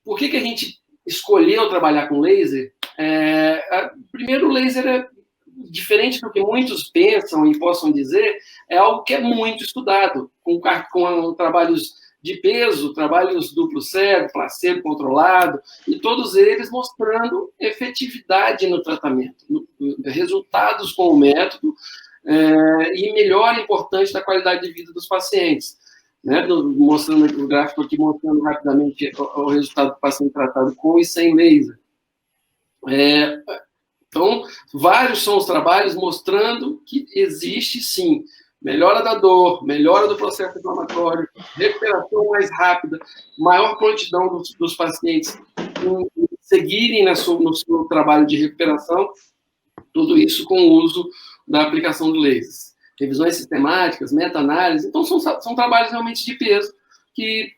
por que a gente escolheu trabalhar com laser? Primeiro, o laser é diferente do que muitos pensam e possam dizer, é algo que é muito estudado, com trabalhos de peso, trabalhos duplo cego, placebo controlado, e todos eles mostrando efetividade no tratamento, resultados com o método, e melhora importante da qualidade de vida dos pacientes. Né? Mostrando aqui o gráfico aqui, mostrando rapidamente o resultado do paciente tratado com e sem laser. Então, vários são os trabalhos mostrando que existe, sim, melhora da dor, melhora do processo inflamatório, recuperação mais rápida, maior prontidão dos pacientes em seguirem no seu trabalho de recuperação, tudo isso com o uso da aplicação do laser. Revisões sistemáticas, meta-análise, então são trabalhos realmente de peso, que,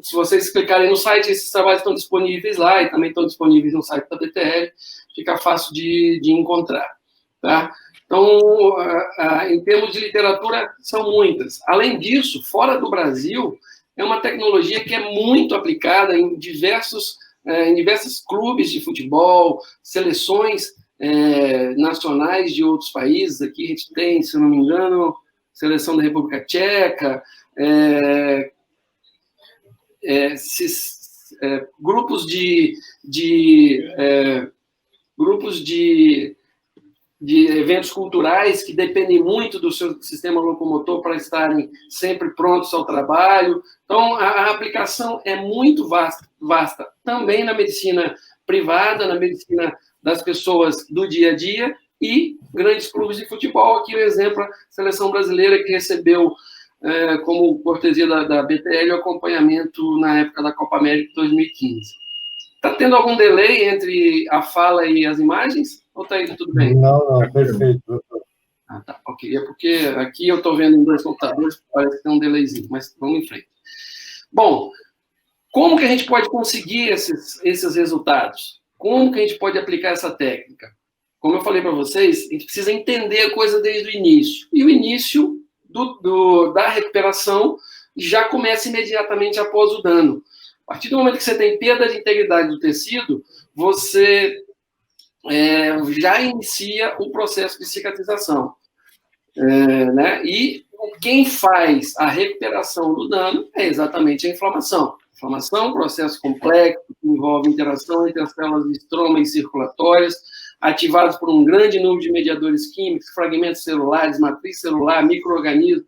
se vocês clicarem no site, esses trabalhos estão disponíveis lá, e também estão disponíveis no site da BTL, fica fácil de encontrar. Tá? Então, em termos de literatura, são muitas. Além disso, fora do Brasil, é uma tecnologia que é muito aplicada em diversos clubes de futebol, seleções nacionais de outros países. Aqui a gente tem, se eu não me engano, seleção da República Tcheca, grupos de eventos culturais que dependem muito do seu sistema locomotor para estarem sempre prontos ao trabalho. Então, a aplicação é muito vasta, também na medicina privada, na medicina das pessoas do dia a dia, e grandes clubes de futebol. Aqui o exemplo, a seleção brasileira, que recebeu, como cortesia da BTL, o acompanhamento na época da Copa América de 2015. Está tendo algum delay entre a fala e as imagens? Ou está indo tudo bem? Não, perfeito, doutor. Tá, ok. É porque aqui eu estou vendo em 2 computadores, parece que tem um delayzinho, mas vamos em frente. Bom, como que a gente pode conseguir esses resultados? Como que a gente pode aplicar essa técnica? Como eu falei para vocês, a gente precisa entender a coisa desde o início. E o início da recuperação já começa imediatamente após o dano. A partir do momento que você tem perda de integridade do tecido, você já inicia o processo de cicatrização. Né? E quem faz a recuperação do dano é exatamente a inflamação. Inflamação é um processo complexo que envolve interação entre as células de estroma e circulatórias, ativados por um grande número de mediadores químicos, fragmentos celulares, matriz celular, micro-organismos,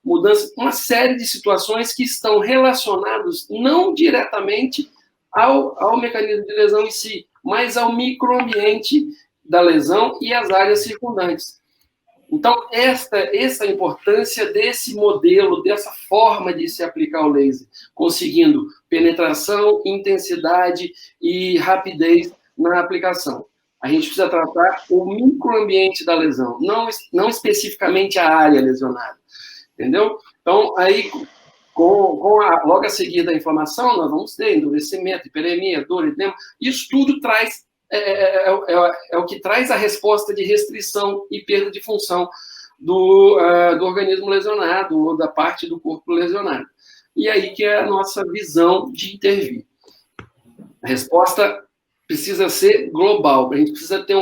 mudanças, uma série de situações que estão relacionados não diretamente ao mecanismo de lesão em si, mas ao microambiente da lesão e às áreas circundantes. Então, essa importância desse modelo, dessa forma de se aplicar o laser, conseguindo penetração, intensidade e rapidez na aplicação. A gente precisa tratar o microambiente da lesão, não especificamente a área lesionada. Entendeu? Então, aí, logo a seguir da inflamação, nós vamos ter endurecimento, hiperemia, dor, edema. Isso tudo traz é o que traz a resposta de restrição e perda de função do organismo lesionado ou da parte do corpo lesionado. E aí que é a nossa visão de intervir. A resposta precisa ser global. A gente precisa ter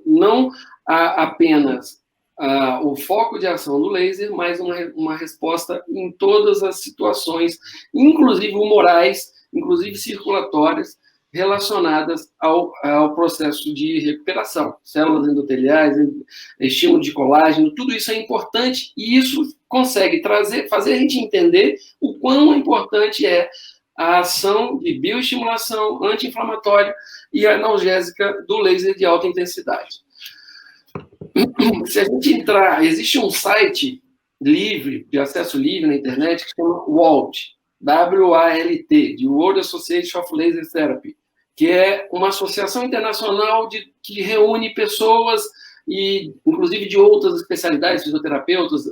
não apenas o foco de ação do laser, mas uma resposta em todas as situações, inclusive humorais, inclusive circulatórias, relacionadas ao processo de recuperação. Células endoteliais, estímulo de colágeno, tudo isso é importante e isso consegue fazer a gente entender o quão importante é a ação de bioestimulação anti-inflamatória e analgésica do laser de alta intensidade. Se a gente entrar, existe um site livre, de acesso livre na internet, que se chama WALT, W-A-L-T, de World Association of Laser Therapy, que é uma associação internacional que reúne pessoas, e inclusive de outras especialidades, fisioterapeutas,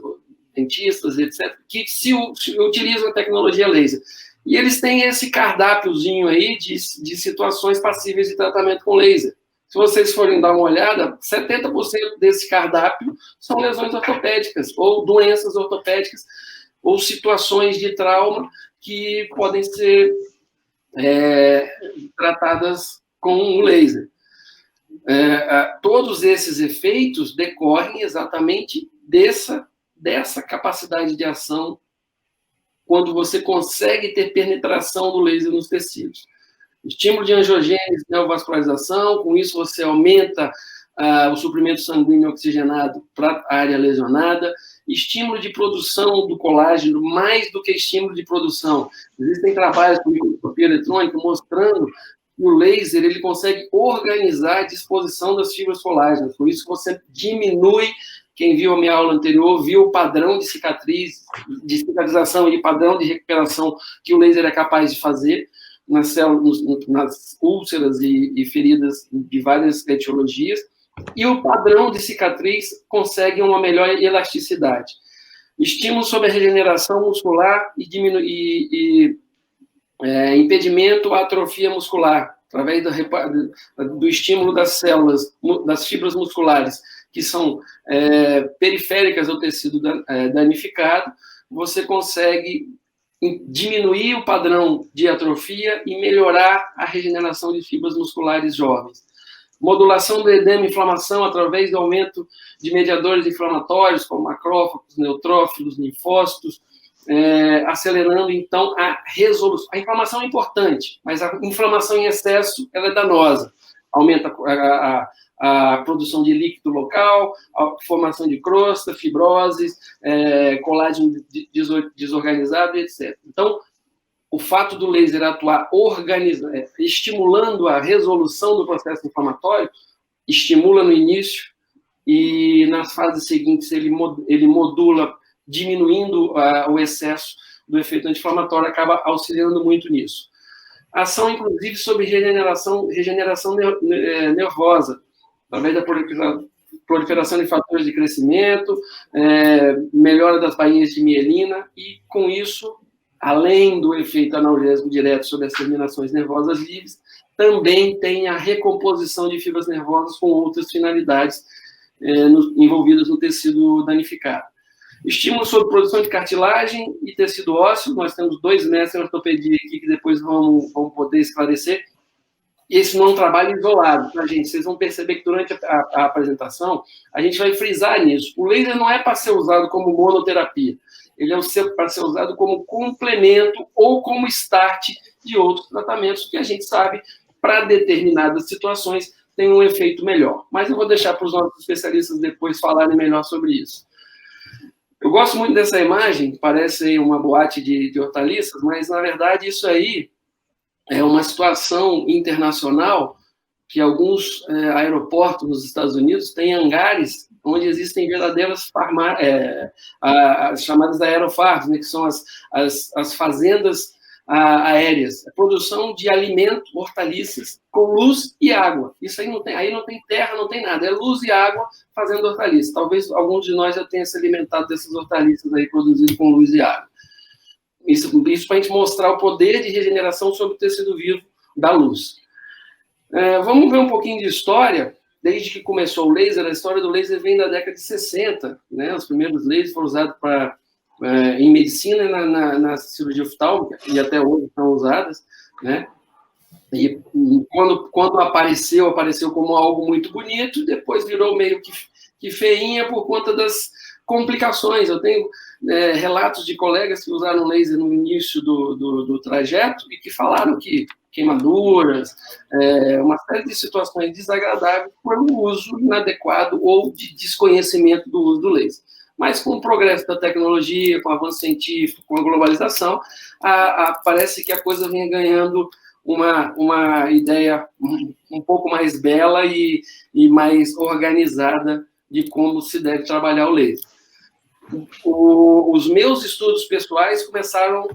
dentistas, etc., que se utilizam a tecnologia laser. E eles têm esse cardápiozinho aí de situações passíveis de tratamento com laser. Se vocês forem dar uma olhada, 70% desse cardápio são lesões ortopédicas, ou doenças ortopédicas, ou situações de trauma que podem ser tratadas com o laser. Todos esses efeitos decorrem exatamente dessa capacidade de ação quando você consegue ter penetração do laser nos tecidos. Estímulo de angiogênese, neovascularização, com isso você aumenta o suprimento sanguíneo oxigenado para a área lesionada, estímulo de produção do colágeno, mais do que estímulo de produção. Existem trabalhos com microscopia eletrônica mostrando que o laser ele consegue organizar a disposição das fibras colágenas, por isso você diminui. Quem viu a minha aula anterior viu o padrão de cicatrização e padrão de recuperação que o laser é capaz de fazer nas úlceras e feridas de várias etiologias, e o padrão de cicatriz consegue uma melhor elasticidade. Estímulo sobre a regeneração muscular e impedimento à atrofia muscular, através do estímulo das células, das fibras musculares, que são periféricas ao tecido danificado, você consegue diminuir o padrão de atrofia e melhorar a regeneração de fibras musculares jovens. Modulação do edema e inflamação através do aumento de mediadores inflamatórios, como macrófagos, neutrófilos, linfócitos, acelerando, então, a resolução. A inflamação é importante, mas a inflamação em excesso ela é danosa. Aumenta a produção de líquido local, a formação de crosta, fibroses, colágeno desorganizado, etc. Então, o fato do laser atuar estimulando a resolução do processo inflamatório, estimula no início e nas fases seguintes ele modula, diminuindo o excesso do efeito anti-inflamatório, acaba auxiliando muito nisso. Ação, inclusive, sobre regeneração nervosa, através da proliferação de fatores de crescimento, melhora das bainhas de mielina, e, com isso, além do efeito analgésico direto sobre as terminações nervosas livres, também tem a recomposição de fibras nervosas com outras finalidades envolvidas no tecido danificado. Estímulo sobre produção de cartilagem e tecido ósseo. Nós temos 2 mestres em ortopedia aqui que depois vão poder esclarecer. Esse não é um trabalho isolado, tá, gente? Vocês vão perceber que durante a apresentação a gente vai frisar nisso. O laser não é para ser usado como monoterapia. Ele é para ser usado como complemento ou como start de outros tratamentos que a gente sabe, para determinadas situações, tem um efeito melhor. Mas eu vou deixar para os nossos especialistas depois falarem melhor sobre isso. Eu gosto muito dessa imagem, parece uma boate de hortaliças, mas, na verdade, isso aí é uma situação internacional que alguns aeroportos nos Estados Unidos têm hangares onde existem verdadeiras chamadas aerofarms, né, que são as fazendas aéreas. A produção de alimento, hortaliças, com luz e água. Isso aí não tem terra, não tem nada. É luz e água fazendo hortaliças. Talvez alguns de nós já tenham se alimentado dessas hortaliças aí produzidas com luz e água. Isso para a gente mostrar o poder de regeneração sobre o tecido vivo da luz. Vamos ver um pouquinho de história. Desde que começou o laser, a história do laser vem da década de 60. Né? Os primeiros lasers foram usados em medicina e na cirurgia oftálmica, e até hoje são usadas. Né? E quando apareceu como algo muito bonito, depois virou meio que feinha por conta das complicações. Eu tenho relatos de colegas que usaram laser no início do trajeto e que falaram que queimaduras, uma série de situações desagradáveis por um uso inadequado ou de desconhecimento do uso do laser. Mas com o progresso da tecnologia, com o avanço científico, com a globalização, parece que a coisa vem ganhando uma ideia um pouco mais bela e mais organizada de como se deve trabalhar o laser. Os meus estudos pessoais começaram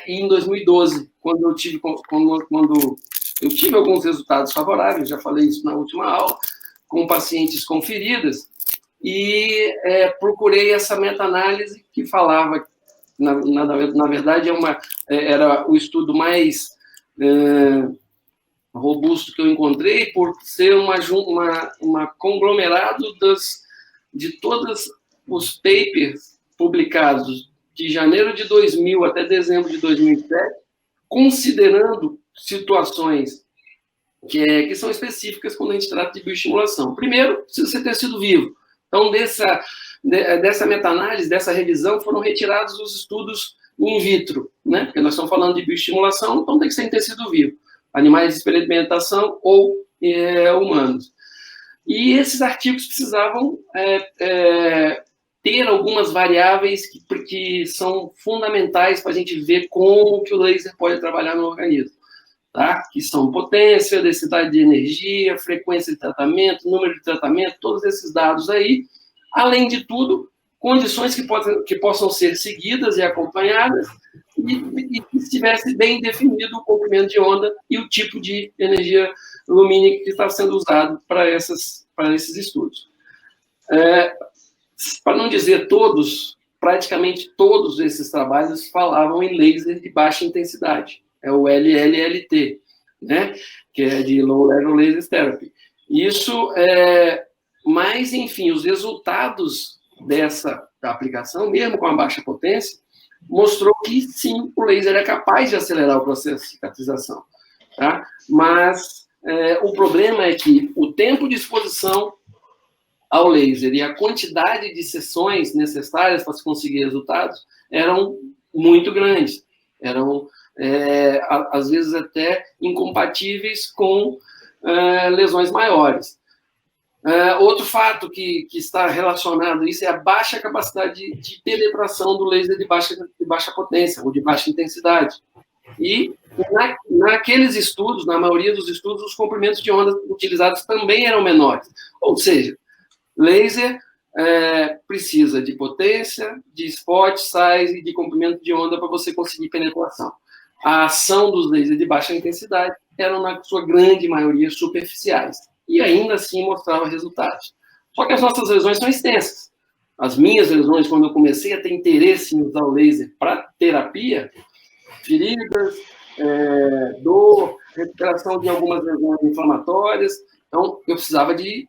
em 2012, quando eu tive alguns resultados favoráveis, já falei isso na última aula, com pacientes com feridas, e procurei essa meta-análise que falava, na verdade, era o estudo mais robusto que eu encontrei, por ser uma conglomerado de todos os papers publicados de janeiro de 2000 até dezembro de 2007, considerando situações que são específicas quando a gente trata de bioestimulação. Primeiro, precisa você ter sido vivo. Então, dessa meta-análise, dessa revisão, foram retirados os estudos in vitro, né? Porque nós estamos falando de bioestimulação, então tem que ser em tecido vivo. Animais de experimentação ou humanos. E esses artigos precisavam ter algumas variáveis que são fundamentais para a gente ver como que o laser pode trabalhar no organismo. Tá? Que são potência, densidade de energia, frequência de tratamento, número de tratamento, todos esses dados aí. Além de tudo, condições que possam ser seguidas e acompanhadas e que estivesse bem definido o comprimento de onda e o tipo de energia lumínica que está sendo usado para esses estudos. Para não dizer todos, praticamente todos esses trabalhos falavam em laser de baixa intensidade. É o LLLT, né? Que é de Low Level Laser Therapy. Isso mas, enfim, os resultados dessa aplicação, mesmo com a baixa potência, mostrou que, sim, o laser é capaz de acelerar o processo de cicatrização. Tá? Mas o problema é que o tempo de exposição ao laser e a quantidade de sessões necessárias para se conseguir resultados eram muito grandes. Eram, às vezes, até incompatíveis com lesões maiores. Outro fato que está relacionado a isso é a baixa capacidade de penetração do laser de baixa potência, ou de baixa intensidade. E naqueles estudos, na maioria dos estudos, os comprimentos de onda utilizados também eram menores. Ou seja, laser precisa de potência, de spot size e de comprimento de onda para você conseguir penetração. A ação dos lasers de baixa intensidade eram, na sua grande maioria, superficiais. E ainda assim mostrava resultados. Só que as nossas lesões são extensas. As minhas lesões, quando eu comecei a ter interesse em usar o laser para terapia, feridas, dor, recuperação de algumas lesões inflamatórias, então eu precisava de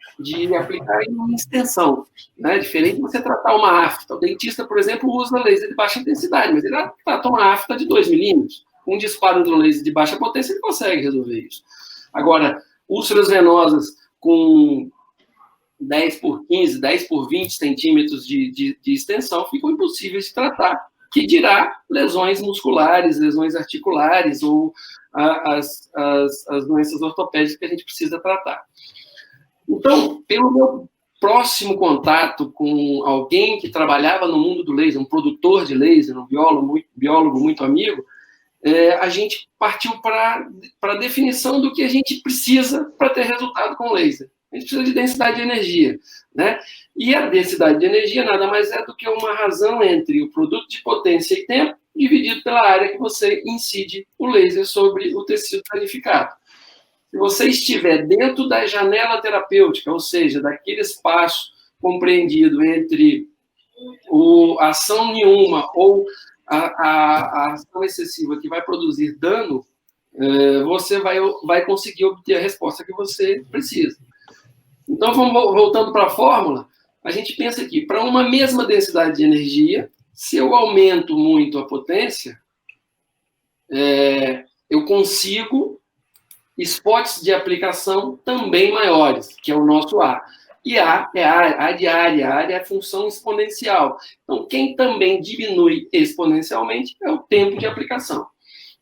aplicar em uma extensão, né? Diferente de você tratar uma afta. O dentista, por exemplo, usa laser de baixa intensidade, mas ele trata uma afta de 2 milímetros. Um disparo do laser de baixa potência, ele consegue resolver isso. Agora, úlceras venosas com 10 por 15, 10 por 20 centímetros de extensão ficam impossíveis de tratar, que dirá lesões musculares, lesões articulares ou as doenças ortopédicas que a gente precisa tratar. Então, pelo meu próximo contato com alguém que trabalhava no mundo do laser, um produtor de laser, um biólogo muito amigo, a gente partiu para a definição do que a gente precisa para ter resultado com laser. A gente precisa de densidade de energia, né? E a densidade de energia nada mais é do que uma razão entre o produto de potência e tempo dividido pela área que você incide o laser sobre o tecido danificado. Se você estiver dentro da janela terapêutica, ou seja, daquele espaço compreendido entre a ação nenhuma ou a ação excessiva que vai produzir dano, você vai conseguir obter a resposta que você precisa. Então, voltando para a fórmula, a gente pensa aqui, para uma mesma densidade de energia, se eu aumento muito a potência, eu consigo spots de aplicação também maiores, que é o nosso A. E A é a área é a função exponencial. Então, quem também diminui exponencialmente é o tempo de aplicação.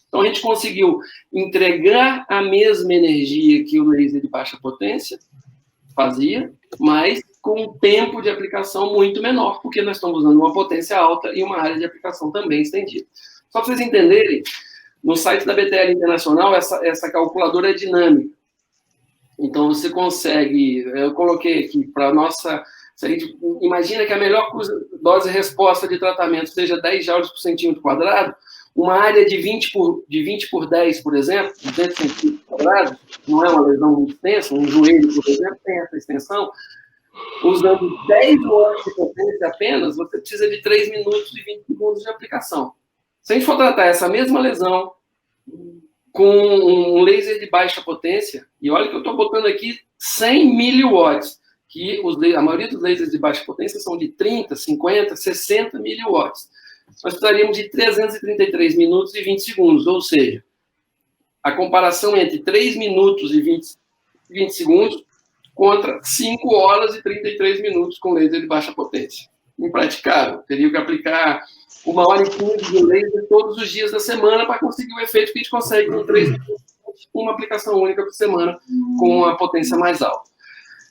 Então, a gente conseguiu entregar a mesma energia que o laser de baixa potência fazia, mas com um tempo de aplicação muito menor, porque nós estamos usando uma potência alta e uma área de aplicação também estendida. Só para vocês entenderem, no site da BTL Internacional, essa calculadora é dinâmica. Então, você consegue... Eu coloquei aqui para a nossa... Se a gente imagina que a melhor dose-resposta de tratamento seja 10 joules por centímetro quadrado, uma área de 20 por 10, por exemplo, 200 centímetros quadrados, não é uma lesão muito extensa, um joelho, por exemplo, tem essa extensão, usando 10 watts de potência apenas, você precisa de 3 minutos e 20 segundos de aplicação. Se a gente for tratar essa mesma lesão com um laser de baixa potência, e olha que eu estou botando aqui 100 miliwatts, que a maioria dos lasers de baixa potência são de 30, 50, 60 miliwatts. nós precisaríamos de 333 minutos e 20 segundos, ou seja, a comparação entre 3 minutos e 20 segundos contra 5 horas e 33 minutos com laser de baixa potência. Impraticável. Teria que aplicar 1h15 de laser todos os dias da semana para conseguir o efeito que a gente consegue com 3 minutos, uma aplicação única por semana com a potência mais alta.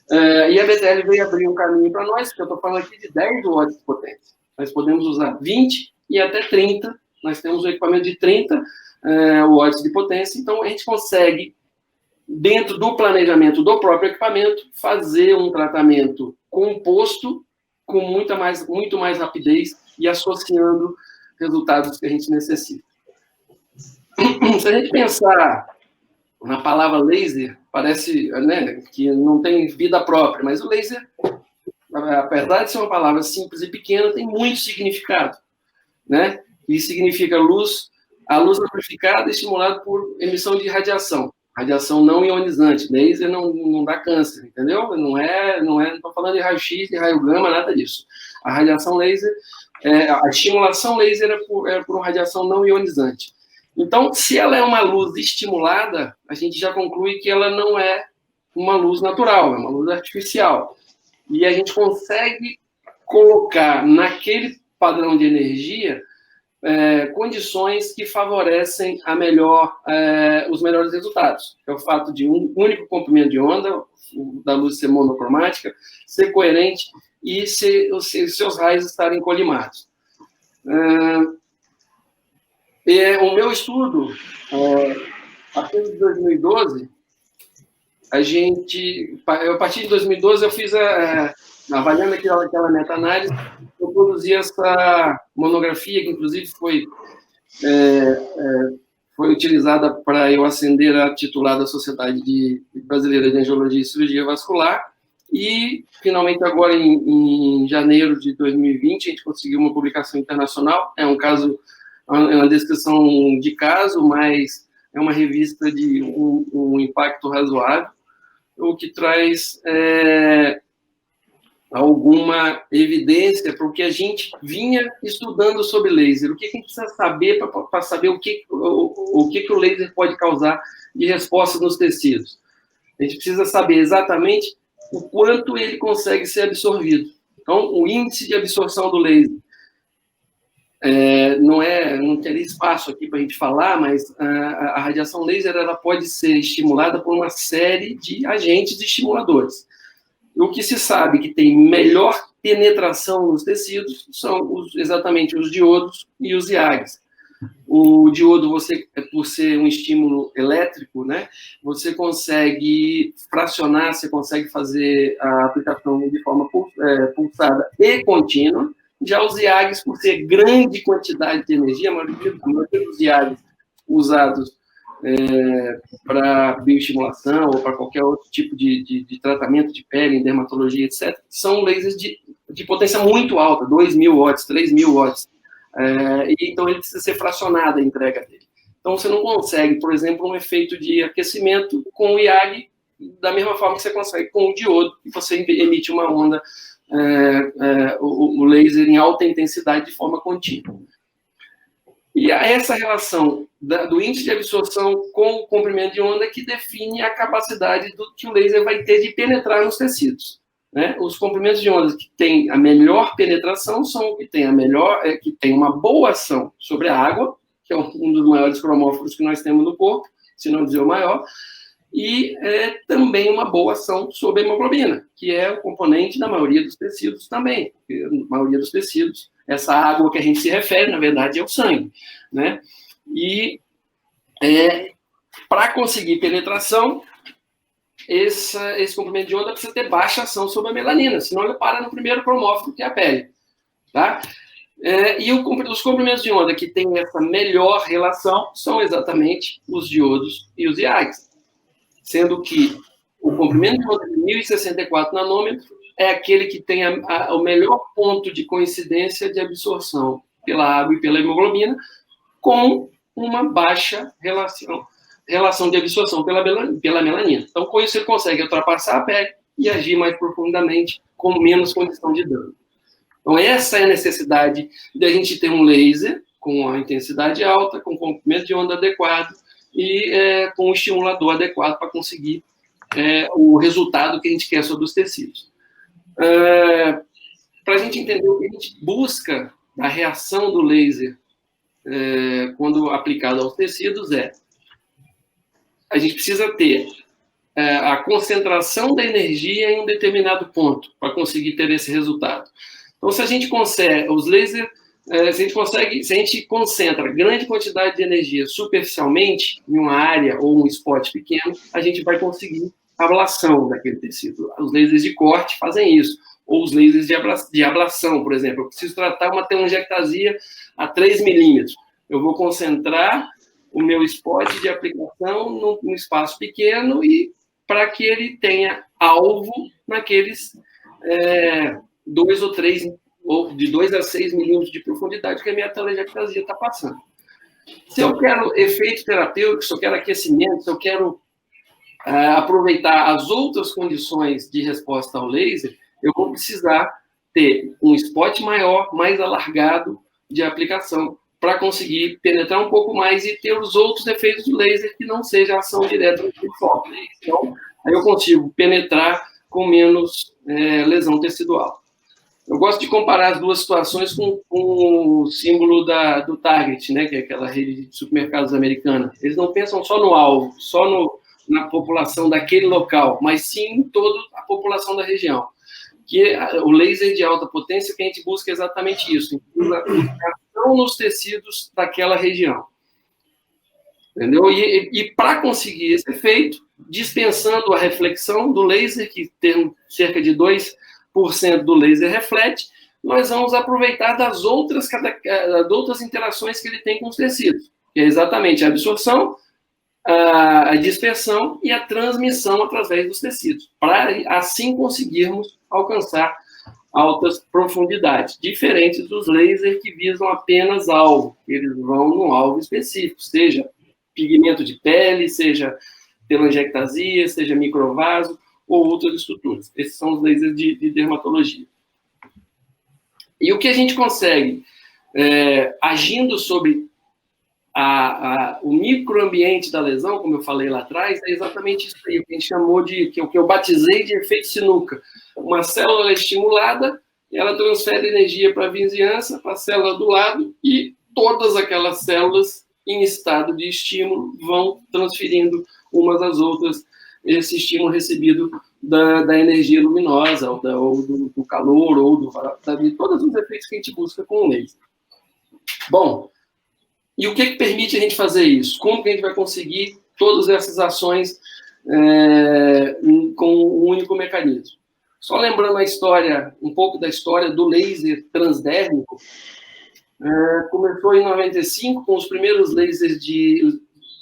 E a BTL veio abrir um caminho para nós, que eu estou falando aqui de 10 watts de potência. Nós podemos usar 20 e até 30. Nós temos um equipamento de 30 watts de potência, então a gente consegue, dentro do planejamento do próprio equipamento, fazer um tratamento composto com muito mais rapidez e associando resultados que a gente necessita. Se a gente pensar na palavra laser, parece, né, que não tem vida própria, mas o laser, apesar de ser uma palavra simples e pequena, tem muito significado, né? E significa luz, a luz amplificada estimulada por emissão de radiação não ionizante. Laser não dá câncer, entendeu? Não estou falando de raio-x, de raio gama, nada disso. A radiação laser, a estimulação laser é por uma radiação não ionizante. Então, se ela é uma luz estimulada, a gente já conclui que ela não é uma luz natural, é uma luz artificial. E a gente consegue colocar naquele padrão de energia condições que favorecem os melhores resultados. É o fato de um único comprimento de onda, da luz ser monocromática, ser coerente e os seus raios estarem colimados. O meu estudo, a partir de 2012, a partir de 2012 eu fiz avaliando aquela meta-análise, eu produzi essa monografia, que inclusive foi utilizada para eu ascender a titular da Sociedade Brasileira de Angiologia e Cirurgia Vascular, e, finalmente, agora em janeiro de 2020, a gente conseguiu uma publicação internacional. É uma descrição de caso, mas é uma revista de um impacto razoável, o que traz alguma evidência para o que a gente vinha estudando sobre laser. O que a gente precisa saber para saber o que o laser pode causar de resposta nos tecidos? A gente precisa saber exatamente o quanto ele consegue ser absorvido. Então, o índice de absorção do laser não teria espaço aqui para a gente falar, mas a radiação laser ela pode ser estimulada por uma série de agentes estimuladores. O que se sabe que tem melhor penetração nos tecidos são exatamente os diodos e os IAGs. O diodo, por ser um estímulo elétrico, né, você consegue fracionar, você consegue fazer a aplicação de forma pulsada e contínua. Já os IAGs, por ser grande quantidade de energia, a maioria dos IAGs usados para bioestimulação ou para qualquer outro tipo de tratamento de pele, em dermatologia, etc., são lasers de potência muito alta, 2.000 watts, 3.000 watts. Então, ele precisa ser fracionada a entrega dele. Então, você não consegue, por exemplo, um efeito de aquecimento com o IAG da mesma forma que você consegue com o diodo, e você emite uma onda, o laser em alta intensidade de forma contínua. E essa relação do índice de absorção com o comprimento de onda que define a capacidade que o laser vai ter de penetrar nos tecidos. Né? Os comprimentos de onda que têm a melhor penetração são os que têm uma boa ação sobre a água, que é um dos maiores cromóforos que nós temos no corpo, se não dizer o maior, e também uma boa ação sobre a hemoglobina, que é o componente da maioria dos tecidos também. A maioria dos tecidos, essa água que a gente se refere, na verdade, é o sangue. Né? E para conseguir penetração, esse comprimento de onda precisa ter baixa ação sobre a melanina, senão ele para no primeiro cromóforo, que é a pele. Tá? E os comprimentos de onda que têm essa melhor relação são exatamente os diodos e os IAGs, sendo que o comprimento de onda de 1064 nanômetros é aquele que tem o melhor ponto de coincidência de absorção pela água e pela hemoglobina, com uma baixa relação de absorção pela melanina. Então, com isso, ele consegue ultrapassar a pele e agir mais profundamente, com menos condição de dano. Então, essa é a necessidade de a gente ter um laser com a intensidade alta, com comprimento de onda adequado e com o estimulador adequado para conseguir o resultado que a gente quer sobre os tecidos. Para a gente entender o que a gente busca da reação do laser quando aplicado aos tecidos a gente precisa ter a concentração da energia em um determinado ponto para conseguir ter esse resultado. Então, se a gente consegue, os lasers, se a gente concentra grande quantidade de energia superficialmente em uma área ou um spot pequeno, a gente vai conseguir a ablação daquele tecido. Os lasers de corte fazem isso, ou os lasers de ablação, por exemplo. Eu preciso tratar uma telangiectasia a 3 milímetros. Eu vou concentrar o meu spot de aplicação num espaço pequeno e para que ele tenha alvo naqueles 2 ou 3, ou de 2 a 6 milímetros de profundidade que a minha telangiectasia está passando. Se eu quero efeito terapêutico, se eu quero aquecimento, se eu quero aproveitar as outras condições de resposta ao laser, eu vou precisar ter um spot maior, mais alargado de aplicação, para conseguir penetrar um pouco mais e ter os outros efeitos do laser que não seja a ação direta do foco. Então, aí eu consigo penetrar com menos lesão tecidual. Eu gosto de comparar as duas situações com o símbolo do Target, né, que é aquela rede de supermercados americana. Eles não pensam só no alvo, só na população daquele local, mas sim em toda a população da região. Que o laser de alta potência, que a gente busca exatamente isso, a ação nos tecidos daquela região. Entendeu? E para conseguir esse efeito, dispensando a reflexão do laser, que tem cerca de 2% do laser reflete, nós vamos aproveitar das outras interações que ele tem com os tecidos, que é exatamente a absorção, a dispersão e a transmissão através dos tecidos, para assim conseguirmos alcançar altas profundidades, diferentes dos lasers que visam apenas alvo, eles vão no alvo específico, seja pigmento de pele, seja telangiectasia, seja microvaso ou outras estruturas. Esses são os lasers de dermatologia. E o que a gente consegue, agindo sobre o microambiente da lesão, como eu falei lá atrás, é exatamente isso aí, o que a gente chamou que eu batizei de efeito sinuca. Uma célula estimulada, ela transfere energia para a vizinhança, para a célula do lado, e todas aquelas células em estado de estímulo vão transferindo umas às outras esse estímulo recebido da energia luminosa, ou do calor, ou de todos os efeitos que a gente busca com o laser. Bom, e o que permite a gente fazer isso? Como que a gente vai conseguir todas essas ações com um único mecanismo? Só lembrando um pouco da história do laser transdérmico, começou em 95 com os primeiros lasers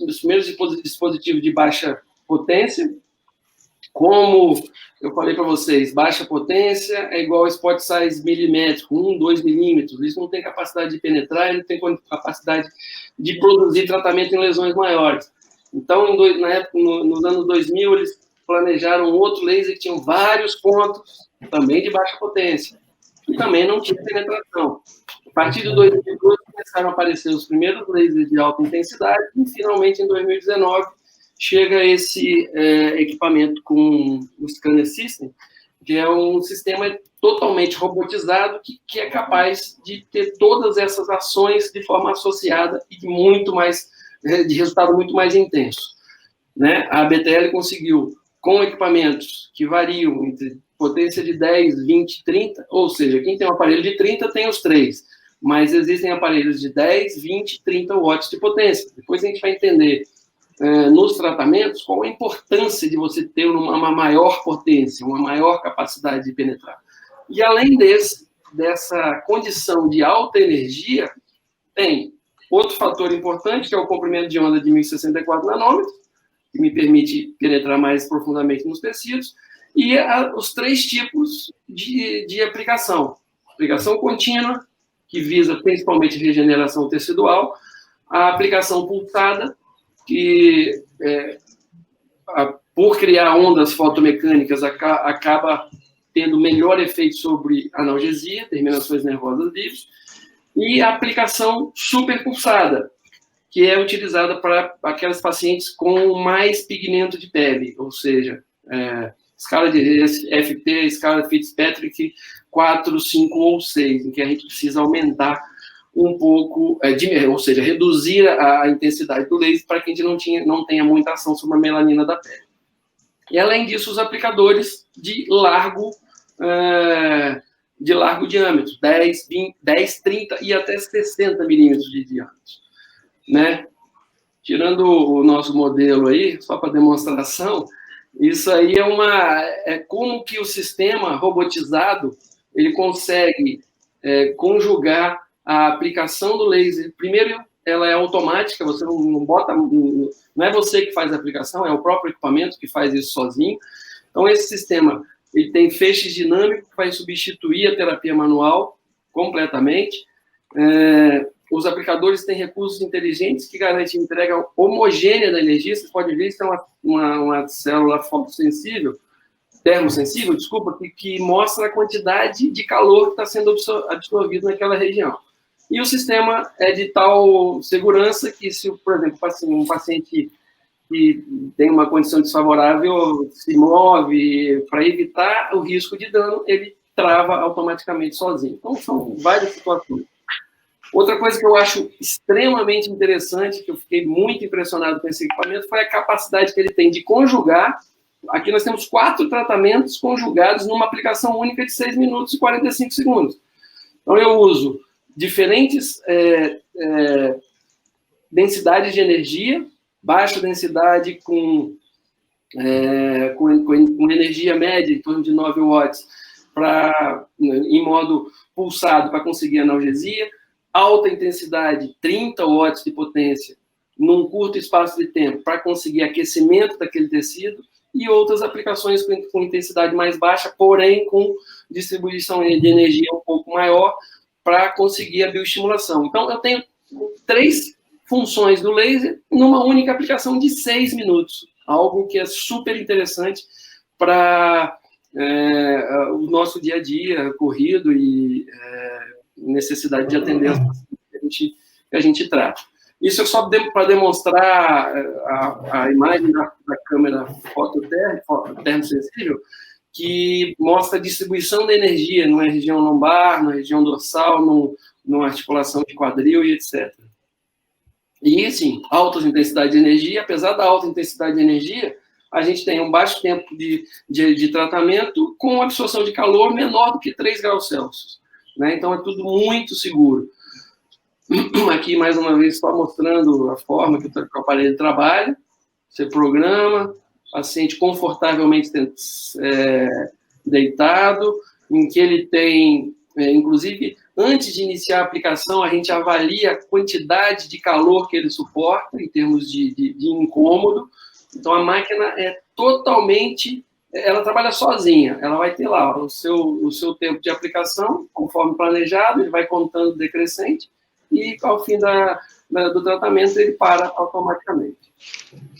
os primeiros dispositivos de baixa potência. Como eu falei para vocês, baixa potência é igual a spot size milimétrico, 1, 2 milímetros. Isso não tem capacidade de penetrar, ele não tem capacidade de produzir tratamento em lesões maiores. Então, na época, nos anos 2000, eles planejaram outro laser que tinha vários pontos, também de baixa potência, e também não tinha penetração. A partir de 2012, começaram a aparecer os primeiros lasers de alta intensidade, e finalmente, em 2019, chega esse equipamento com o Scanner System, que é um sistema totalmente robotizado que é capaz de ter todas essas ações de forma associada e de resultado muito mais intenso. Né? A BTL conseguiu, com equipamentos que variam entre potência de 10, 20, 30, ou seja, quem tem um aparelho de 30 tem os 3, mas existem aparelhos de 10, 20, 30 watts de potência. Depois a gente vai entender nos tratamentos, qual a importância de você ter uma maior potência, uma maior capacidade de penetrar. E além dessa condição de alta energia, tem outro fator importante, que é o comprimento de onda de 1064 nanômetros, que me permite penetrar mais profundamente nos tecidos, e os 3 tipos de aplicação. Aplicação contínua, que visa principalmente regeneração tecidual, a aplicação pulsada, que por criar ondas fotomecânicas acaba tendo melhor efeito sobre analgesia, terminações nervosas livres, e a aplicação superpulsada, que é utilizada para aquelas pacientes com mais pigmento de pele, ou seja, escala de FT, escala Fitzpatrick 4, 5 ou 6, em que a gente precisa aumentar um pouco, ou seja, reduzir a intensidade do laser para que a gente não tenha muita ação sobre a melanina da pele. E, além disso, os aplicadores de largo diâmetro, 10, 20, 10, 30 e até 60 milímetros de diâmetro, né? Tirando o nosso modelo aí, só para demonstração, isso aí é como que o sistema robotizado ele consegue conjugar a aplicação do laser. Primeiro, ela é automática, você não bota, não é você que faz a aplicação, é o próprio equipamento que faz isso sozinho. Então, esse sistema ele tem feixes dinâmicos que vai substituir a terapia manual completamente. Os aplicadores têm recursos inteligentes que garantem entrega homogênea da energia. Vocês podem ver, isso é uma célula fotossensível, termosensível, desculpa, que mostra a quantidade de calor que está sendo absorvido naquela região. E o sistema é de tal segurança que, se, por exemplo, um paciente que tem uma condição desfavorável se move, para evitar o risco de dano, ele trava automaticamente sozinho. Então, são várias situações. Outra coisa que eu acho extremamente interessante, que eu fiquei muito impressionado com esse equipamento, foi a capacidade que ele tem de conjugar. Aqui nós temos 4 tratamentos conjugados numa aplicação única de 6 minutos e 45 segundos. Então, eu uso diferentes densidades de energia, baixa densidade com energia média, em torno de 9 watts, em modo pulsado, para conseguir analgesia, alta intensidade, 30 watts de potência, num curto espaço de tempo, para conseguir aquecimento daquele tecido, e outras aplicações com intensidade mais baixa, porém com distribuição de energia um pouco maior, para conseguir a bioestimulação. Então, eu tenho 3 funções do laser numa única aplicação de 6 minutos, algo que é super interessante para o nosso dia a dia, corrido e necessidade de atender as pacientes que a gente trata. Isso é só para demonstrar a imagem da câmera termosensível, que mostra a distribuição da energia numa região lombar, na região dorsal, numa articulação de quadril e etc. E, sim, altas intensidades de energia. Apesar da alta intensidade de energia, a gente tem um baixo tempo de tratamento com absorção de calor menor do que 3 graus Celsius. Né? Então, é tudo muito seguro. Aqui, mais uma vez, só mostrando a forma que o aparelho trabalha. Você programa, paciente confortavelmente deitado, em que ele tem, inclusive, antes de iniciar a aplicação, a gente avalia a quantidade de calor que ele suporta, em termos de incômodo. Então, a máquina é totalmente... Ela trabalha sozinha, ela vai ter lá o seu tempo de aplicação, conforme planejado, ele vai contando decrescente, e ao fim do tratamento ele para automaticamente.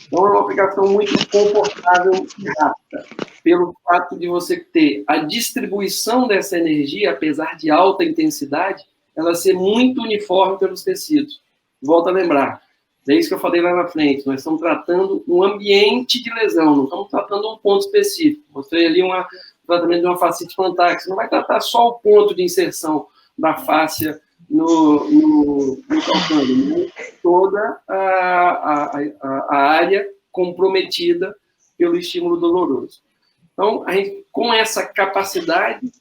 Então, é uma aplicação muito confortável e rápida, pelo fato de você ter a distribuição dessa energia, apesar de alta intensidade, ela ser muito uniforme pelos tecidos. Volto a lembrar, é isso que eu falei lá na frente, nós estamos tratando um ambiente de lesão, não estamos tratando um ponto específico. Mostrei ali um tratamento de uma fascite plantar, que você não vai tratar só o ponto de inserção da fáscia no calcâneo, né? Toda a área comprometida pelo estímulo doloroso. Então, a gente, com essa capacidade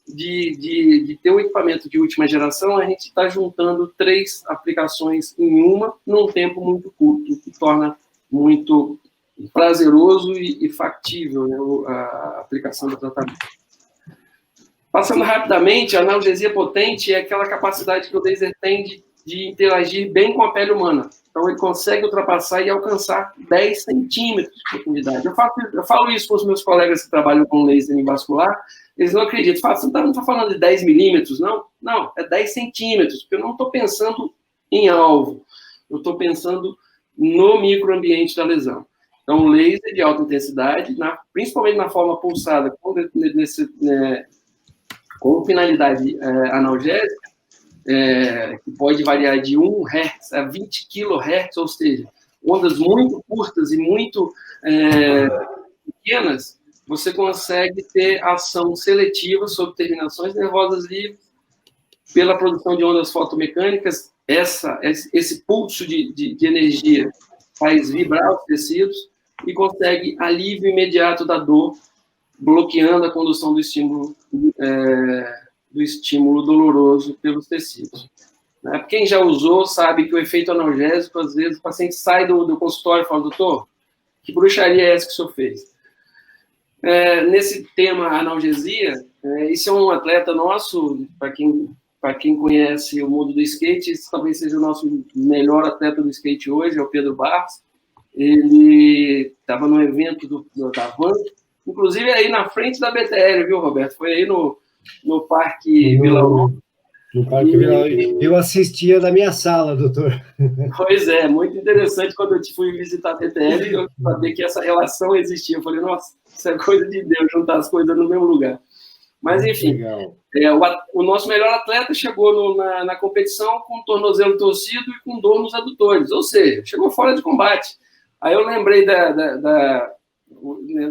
de ter um equipamento de última geração, a gente está juntando 3 aplicações em uma, num tempo muito curto, que torna muito prazeroso e factível, né, a aplicação do tratamento. Passando rapidamente, a analgesia potente é aquela capacidade que o laser tem de interagir bem com a pele humana. Então, ele consegue ultrapassar e alcançar 10 centímetros de profundidade. Eu falo isso com os meus colegas que trabalham com laser vascular, eles não acreditam. Você não está falando de 10 milímetros, não? Não, é 10 centímetros, porque eu não estou pensando em alvo. Eu estou pensando no microambiente da lesão. Então, laser de alta intensidade, principalmente na forma pulsada, com finalidade analgésica, que pode variar de 1 Hz a 20 kHz, ou seja, ondas muito curtas e muito pequenas, você consegue ter ação seletiva sobre terminações nervosas livres pela produção de ondas fotomecânicas. Esse pulso de energia faz vibrar os tecidos e consegue alívio imediato da dor, bloqueando a condução do estímulo doloroso pelos tecidos. Quem já usou sabe que o efeito analgésico, às vezes, o paciente sai do consultório e fala: doutor, que bruxaria é essa que o senhor fez? Nesse tema analgesia, esse é um atleta nosso, para quem conhece o mundo do skate, esse talvez seja o nosso melhor atleta do skate hoje, é o Pedro Barros. Ele estava no evento da Van, inclusive aí na frente da BTL, viu, Roberto? Foi aí no Parque Vila Lobos. No Parque Vila Lobos. Eu assistia da minha sala, doutor. Pois é, muito interessante. Quando eu fui visitar a BTL, eu sabia que essa relação existia. Eu falei: nossa, isso é coisa de Deus, juntar as coisas no mesmo lugar. Mas, enfim, o nosso melhor atleta chegou na competição com tornozelo torcido e com dor nos adutores, ou seja, chegou fora de combate. Aí eu lembrei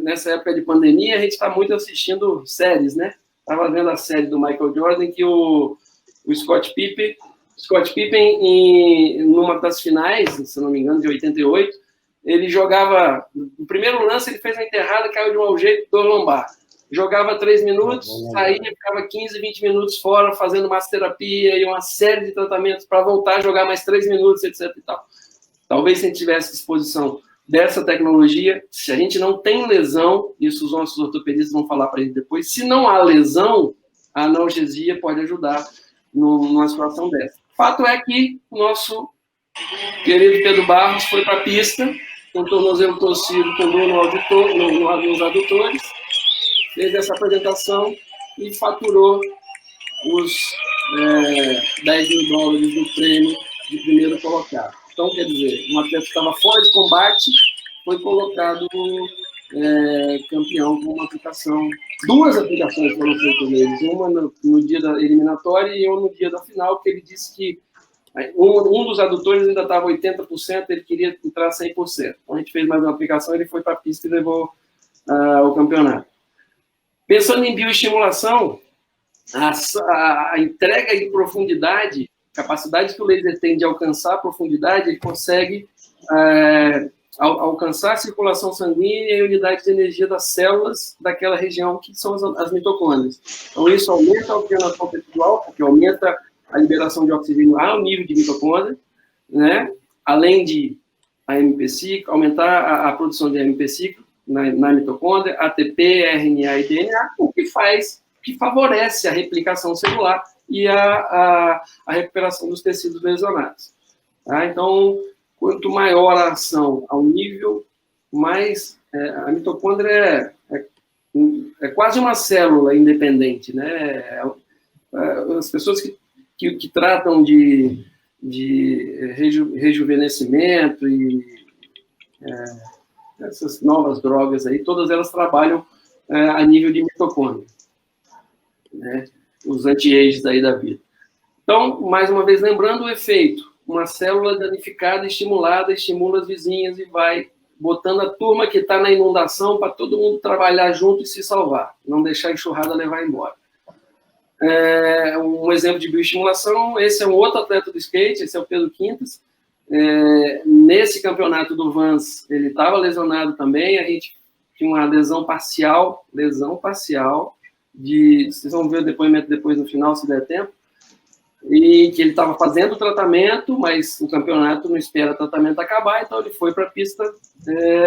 nessa época de pandemia, a gente está muito assistindo séries, né? Estava vendo a série do Michael Jordan, que o Scott Pippen, numa das finais, se não me engano, de 88, ele jogava, no primeiro lance ele fez a enterrada, caiu de um jeito, dor lombar. Jogava 3 minutos, saía, ficava 15, 20 minutos fora, fazendo massoterapia e uma série de tratamentos para voltar a jogar mais 3 minutos, etc. e tal. Talvez se a gente tivesse disposição dessa tecnologia, se a gente não tem lesão, isso os nossos ortopedistas vão falar para a gente depois, se não há lesão, a analgesia pode ajudar numa situação dessa. Fato é que o nosso querido Pedro Barros foi para a pista, com o tornozelo torcido, com dor nos adutores, fez essa apresentação e faturou os $10 mil do prêmio de primeiro colocado. Então, quer dizer, um atleta que estava fora de combate foi colocado campeão com uma aplicação. 2 aplicações foram feitas neles, uma no dia da eliminatória e uma no dia da final, que ele disse que um dos adutores ainda estava 80%, ele queria entrar 100%. Então, a gente fez mais uma aplicação, ele foi para a pista e levou o campeonato. Pensando em bioestimulação, a entrega em profundidade, capacidade que o laser tem de alcançar a profundidade, ele consegue alcançar a circulação sanguínea e a unidade de energia das células daquela região que são as mitocôndrias. Então, isso aumenta a oxigenação tecidual, porque aumenta a liberação de oxigênio ao nível de mitocôndria, né? Além de a AMP ciclo, aumentar a produção de AMP ciclo na mitocôndria, ATP, RNA e DNA, o que favorece a replicação celular e a recuperação dos tecidos lesionados. Tá? Então, quanto maior a ação ao nível, mais a mitocôndria é quase uma célula independente, né? As pessoas que tratam de rejuvenescimento e essas novas drogas aí, todas elas trabalham a nível de mitocôndria, né? Os anti-ages aí da vida. Então, mais uma vez, lembrando o efeito, uma célula danificada, estimulada, estimula as vizinhas e vai botando a turma que está na inundação para todo mundo trabalhar junto e se salvar, não deixar a enxurrada levar embora. Um exemplo de bioestimulação, esse é um outro atleta do skate, esse é o Pedro Quintas. Nesse campeonato do Vans, ele estava lesionado também, a gente tinha uma lesão parcial, vocês vão ver o depoimento depois no final, se der tempo, e que ele estava fazendo o tratamento, mas o campeonato não espera o tratamento acabar, então ele foi para a pista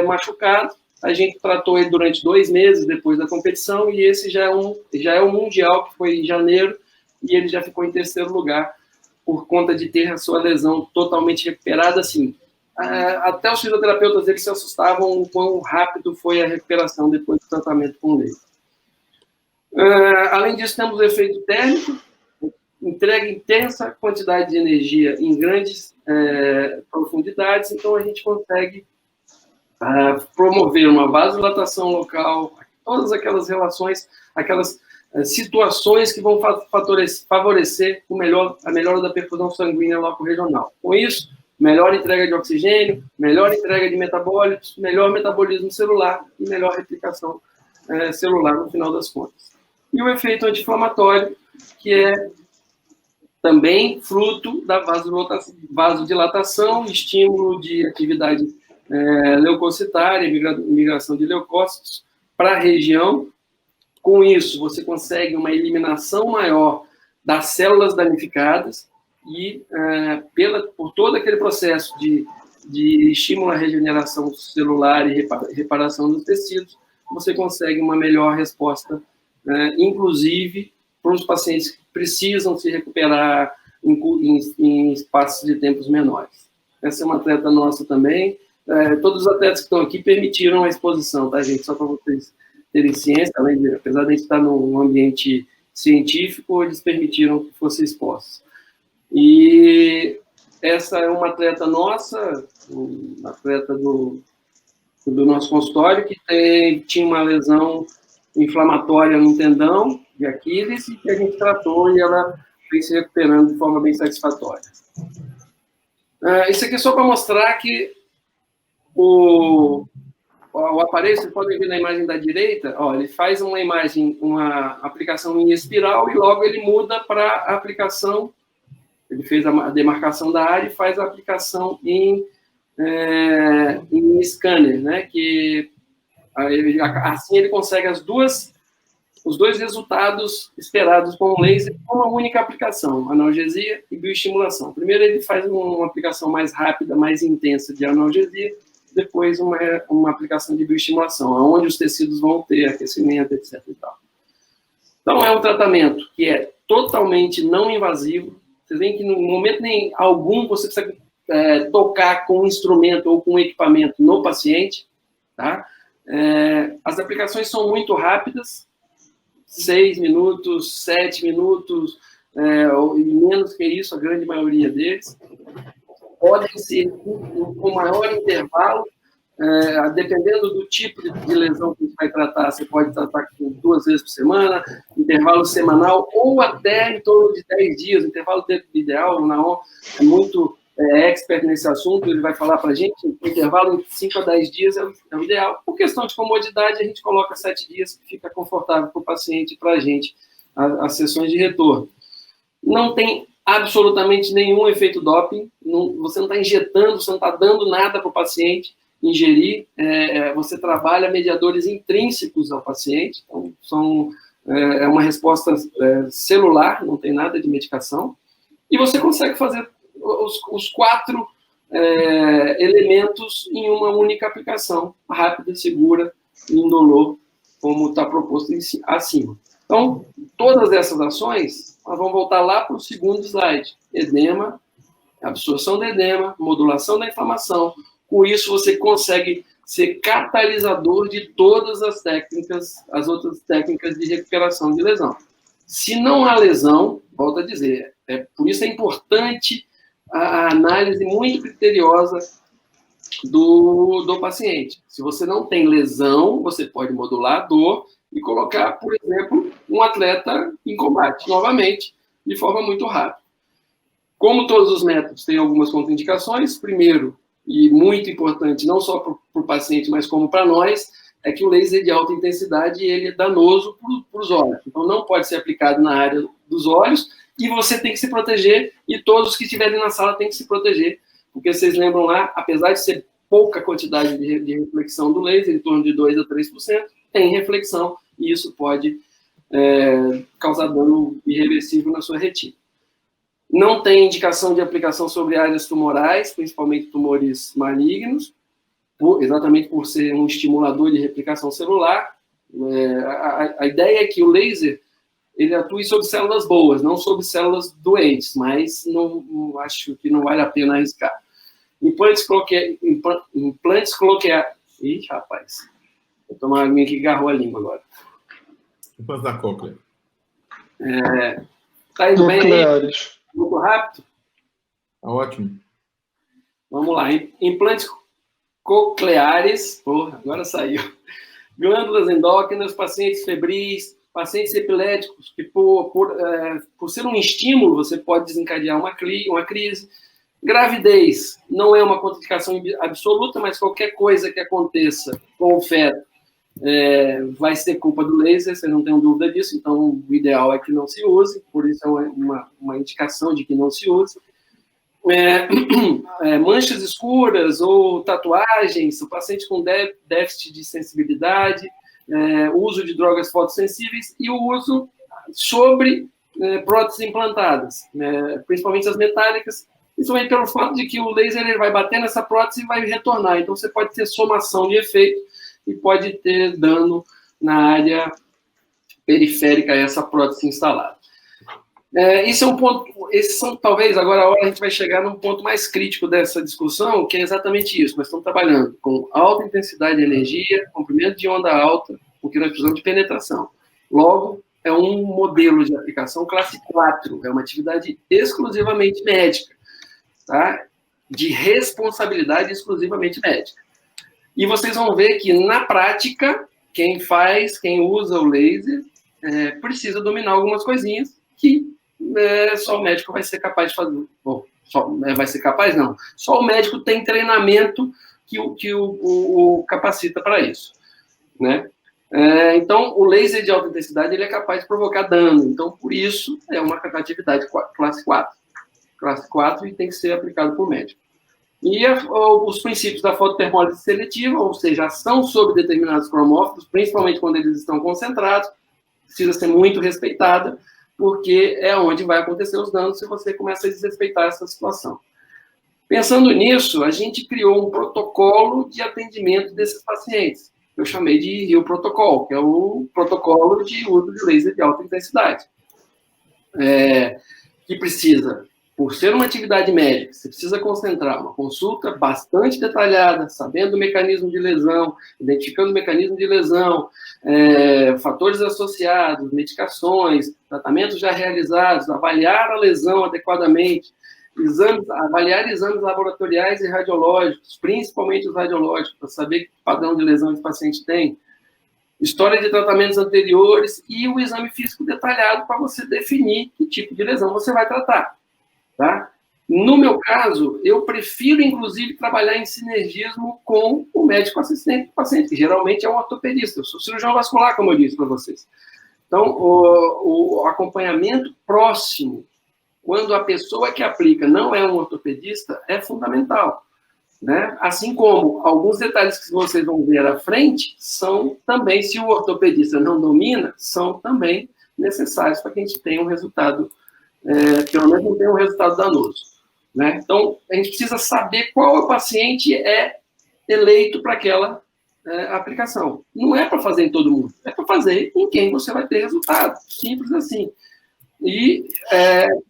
machucado. A gente tratou ele durante 2 meses depois da competição, e esse já é o Mundial, que foi em janeiro, e ele já ficou em 3º lugar, por conta de ter a sua lesão totalmente recuperada. Assim, até os fisioterapeutas eles se assustavam o quão rápido foi a recuperação depois do tratamento com ele. Além disso, temos o efeito térmico, entrega intensa quantidade de energia em grandes profundidades, então a gente consegue promover uma vasodilatação local, todas aquelas relações, aquelas situações que vão favorecer a melhora da perfusão sanguínea loco-regional. Com isso, melhor entrega de oxigênio, melhor entrega de metabólitos, melhor metabolismo celular e melhor replicação celular no final das contas. E o efeito anti-inflamatório, que é também fruto da vasodilatação, estímulo de atividade leucocitária, migração de leucócitos para a região. Com isso, você consegue uma eliminação maior das células danificadas e, por todo aquele processo de estímulo à regeneração celular e reparação dos tecidos, você consegue uma melhor resposta, inclusive para os pacientes que precisam se recuperar em espaços de tempos menores. Essa é uma atleta nossa também. Todos os atletas que estão aqui permitiram a exposição, tá, gente? Só para vocês terem ciência, apesar de a gente estar num ambiente científico, eles permitiram que fosse exposto. E essa é uma atleta nossa, uma atleta do nosso consultório, que tinha uma lesão inflamatória no tendão de Aquiles, e que a gente tratou e ela vem se recuperando de forma bem satisfatória. Isso aqui é só para mostrar que o aparelho, vocês podem ver na imagem da direita, ele faz uma aplicação em espiral e logo ele muda para a aplicação, ele fez a demarcação da área e faz a aplicação em scanner, né, que assim ele consegue os dois resultados esperados com o laser com uma única aplicação, analgesia e bioestimulação. Primeiro ele faz uma aplicação mais rápida, mais intensa de analgesia, depois uma aplicação de bioestimulação, onde os tecidos vão ter aquecimento, etc. E tal. Então, é um tratamento que é totalmente não invasivo. Vocês veem que, no momento algum, você precisa tocar com um instrumento ou com um equipamento no paciente. Tá? As aplicações são muito rápidas, 6 minutos, 7 minutos, e menos que isso, a grande maioria deles. Podem ser com maior intervalo, dependendo do tipo de lesão que a gente vai tratar, você pode tratar 2 vezes por semana, intervalo semanal, ou até em torno de 10 dias, intervalo ideal, o Naon é muito expert nesse assunto, ele vai falar para a gente, o intervalo de 5 a 10 dias é o ideal. Por questão de comodidade, a gente coloca 7 dias, que fica confortável para o paciente e para a gente, as sessões de retorno. Não tem absolutamente nenhum efeito doping, você não está injetando, você não está dando nada para o paciente ingerir, você trabalha mediadores intrínsecos ao paciente, então é uma resposta celular, não tem nada de medicação, e você consegue fazer os 4 elementos em uma única aplicação, rápida, segura, indolor, como está proposto acima. Então, todas essas ações, nós vamos voltar lá para o segundo slide. Edema, absorção do edema, modulação da inflamação. Com isso, você consegue ser catalisador de todas as técnicas, as outras técnicas de recuperação de lesão. Se não há lesão, volto a dizer, por isso é importante a análise muito criteriosa do paciente. Se você não tem lesão, você pode modular a dor e colocar, por exemplo, um atleta em combate, novamente, de forma muito rápida. Como todos os métodos têm algumas contraindicações, primeiro, e muito importante, não só para o paciente, mas como para nós, é que o laser de alta intensidade ele é danoso para os olhos. Então, não pode ser aplicado na área dos olhos e você tem que se proteger e todos que estiverem na sala têm que se proteger, porque vocês lembram lá, apesar de ser pouca quantidade de reflexão do laser, em torno de 2 a 3%, tem reflexão e isso pode causar dano irreversível na sua retina. Não tem indicação de aplicação sobre áreas tumorais, principalmente tumores malignos, exatamente por ser um estimulador de replicação celular. A ideia é que o laser ele atue sobre células boas, não sobre células doentes, mas acho que não vale a pena arriscar. Implantes coloquiais... Ih, rapaz. Vou tomar uma aguinha que agarrou a língua agora. Implantes da cóclea. Tá indo bem aí? Muito rápido? Tá ótimo. Vamos lá. Implantes cocleares, agora saiu, glândulas endócrinas, pacientes febris, pacientes epiléticos, que por ser um estímulo, você pode desencadear uma crise. Gravidez não é uma contraindicação absoluta, mas qualquer coisa que aconteça com o feto vai ser culpa do laser, vocês não tenham dúvida disso, então o ideal é que não se use, por isso é uma indicação de que não se use. Manchas escuras ou tatuagens, o paciente com déficit de sensibilidade, uso de drogas fotossensíveis e o uso sobre próteses implantadas, principalmente as metálicas, principalmente pelo fato de que o laser ele vai bater nessa prótese e vai retornar. Então, você pode ter somação de efeito e pode ter dano na área periférica a essa prótese instalada. Esse é um ponto, talvez, agora a hora a gente vai chegar num ponto mais crítico dessa discussão, que é exatamente isso. Nós estamos trabalhando com alta intensidade de energia, comprimento de onda alta, porque nós precisamos de penetração. Logo, é um modelo de aplicação classe 4, é uma atividade exclusivamente médica, tá? De responsabilidade exclusivamente médica. E vocês vão ver que, na prática, quem usa o laser, precisa dominar algumas coisinhas que só o médico vai ser capaz de fazer. Bom, vai ser capaz, não. Só o médico tem treinamento que o capacita para isso, né? Então, o laser de alta intensidade ele é capaz de provocar dano. Então, por isso, é uma atividade classe 4. Classe 4 e tem que ser aplicado por médico. E os princípios da fototermólise seletiva, ou seja, ação sobre determinados cromófilos, principalmente quando eles estão concentrados, precisa ser muito respeitada, porque é onde vai acontecer os danos se você começa a desrespeitar essa situação. Pensando nisso, a gente criou um protocolo de atendimento desses pacientes. Eu chamei de RIO Protocol, que é o protocolo de uso de laser de alta intensidade. Que precisa, por ser uma atividade médica, você precisa concentrar uma consulta bastante detalhada, sabendo o mecanismo de lesão, identificando o mecanismo de lesão, fatores associados, medicações, tratamentos já realizados, avaliar a lesão adequadamente, avaliar exames laboratoriais e radiológicos, principalmente os radiológicos, para saber que padrão de lesão esse paciente tem, história de tratamentos anteriores e o exame físico detalhado para você definir que tipo de lesão você vai tratar. Tá? No meu caso, eu prefiro, inclusive, trabalhar em sinergismo com o médico assistente do paciente, que geralmente é um ortopedista. Eu sou cirurgião vascular, como eu disse para vocês. Então, o acompanhamento próximo, quando a pessoa que aplica não é um ortopedista, é fundamental. Né? Assim como alguns detalhes que vocês vão ver à frente são também, se o ortopedista não domina, são também necessários para que a gente tenha um resultado pelo menos não tem um resultado danoso. Né? Então, a gente precisa saber qual paciente é eleito para aquela aplicação. Não é para fazer em todo mundo, é para fazer em quem você vai ter resultado. Simples assim. E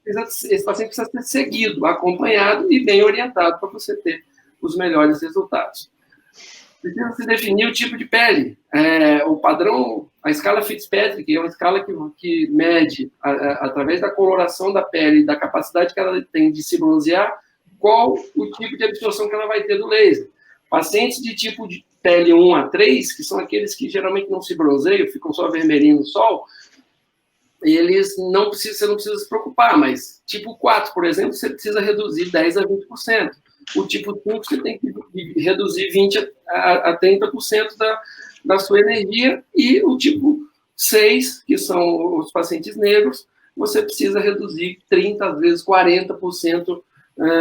esse paciente precisa ser seguido, acompanhado e bem orientado para você ter os melhores resultados. Precisa se definir o tipo de pele. O padrão, a escala Fitzpatrick, é uma escala que mede, através da coloração da pele e da capacidade que ela tem de se bronzear, qual o tipo de absorção que ela vai ter do laser. Pacientes de tipo de pele 1 a 3, que são aqueles que geralmente não se bronzeiam, ficam só vermelhinhos no sol, você não precisa se preocupar, mas tipo 4, por exemplo, você precisa reduzir 10% a 20%. O tipo 5, você tem que reduzir 20% a 30% da sua energia, e o tipo 6, que são os pacientes negros, você precisa reduzir 30%, às vezes 40%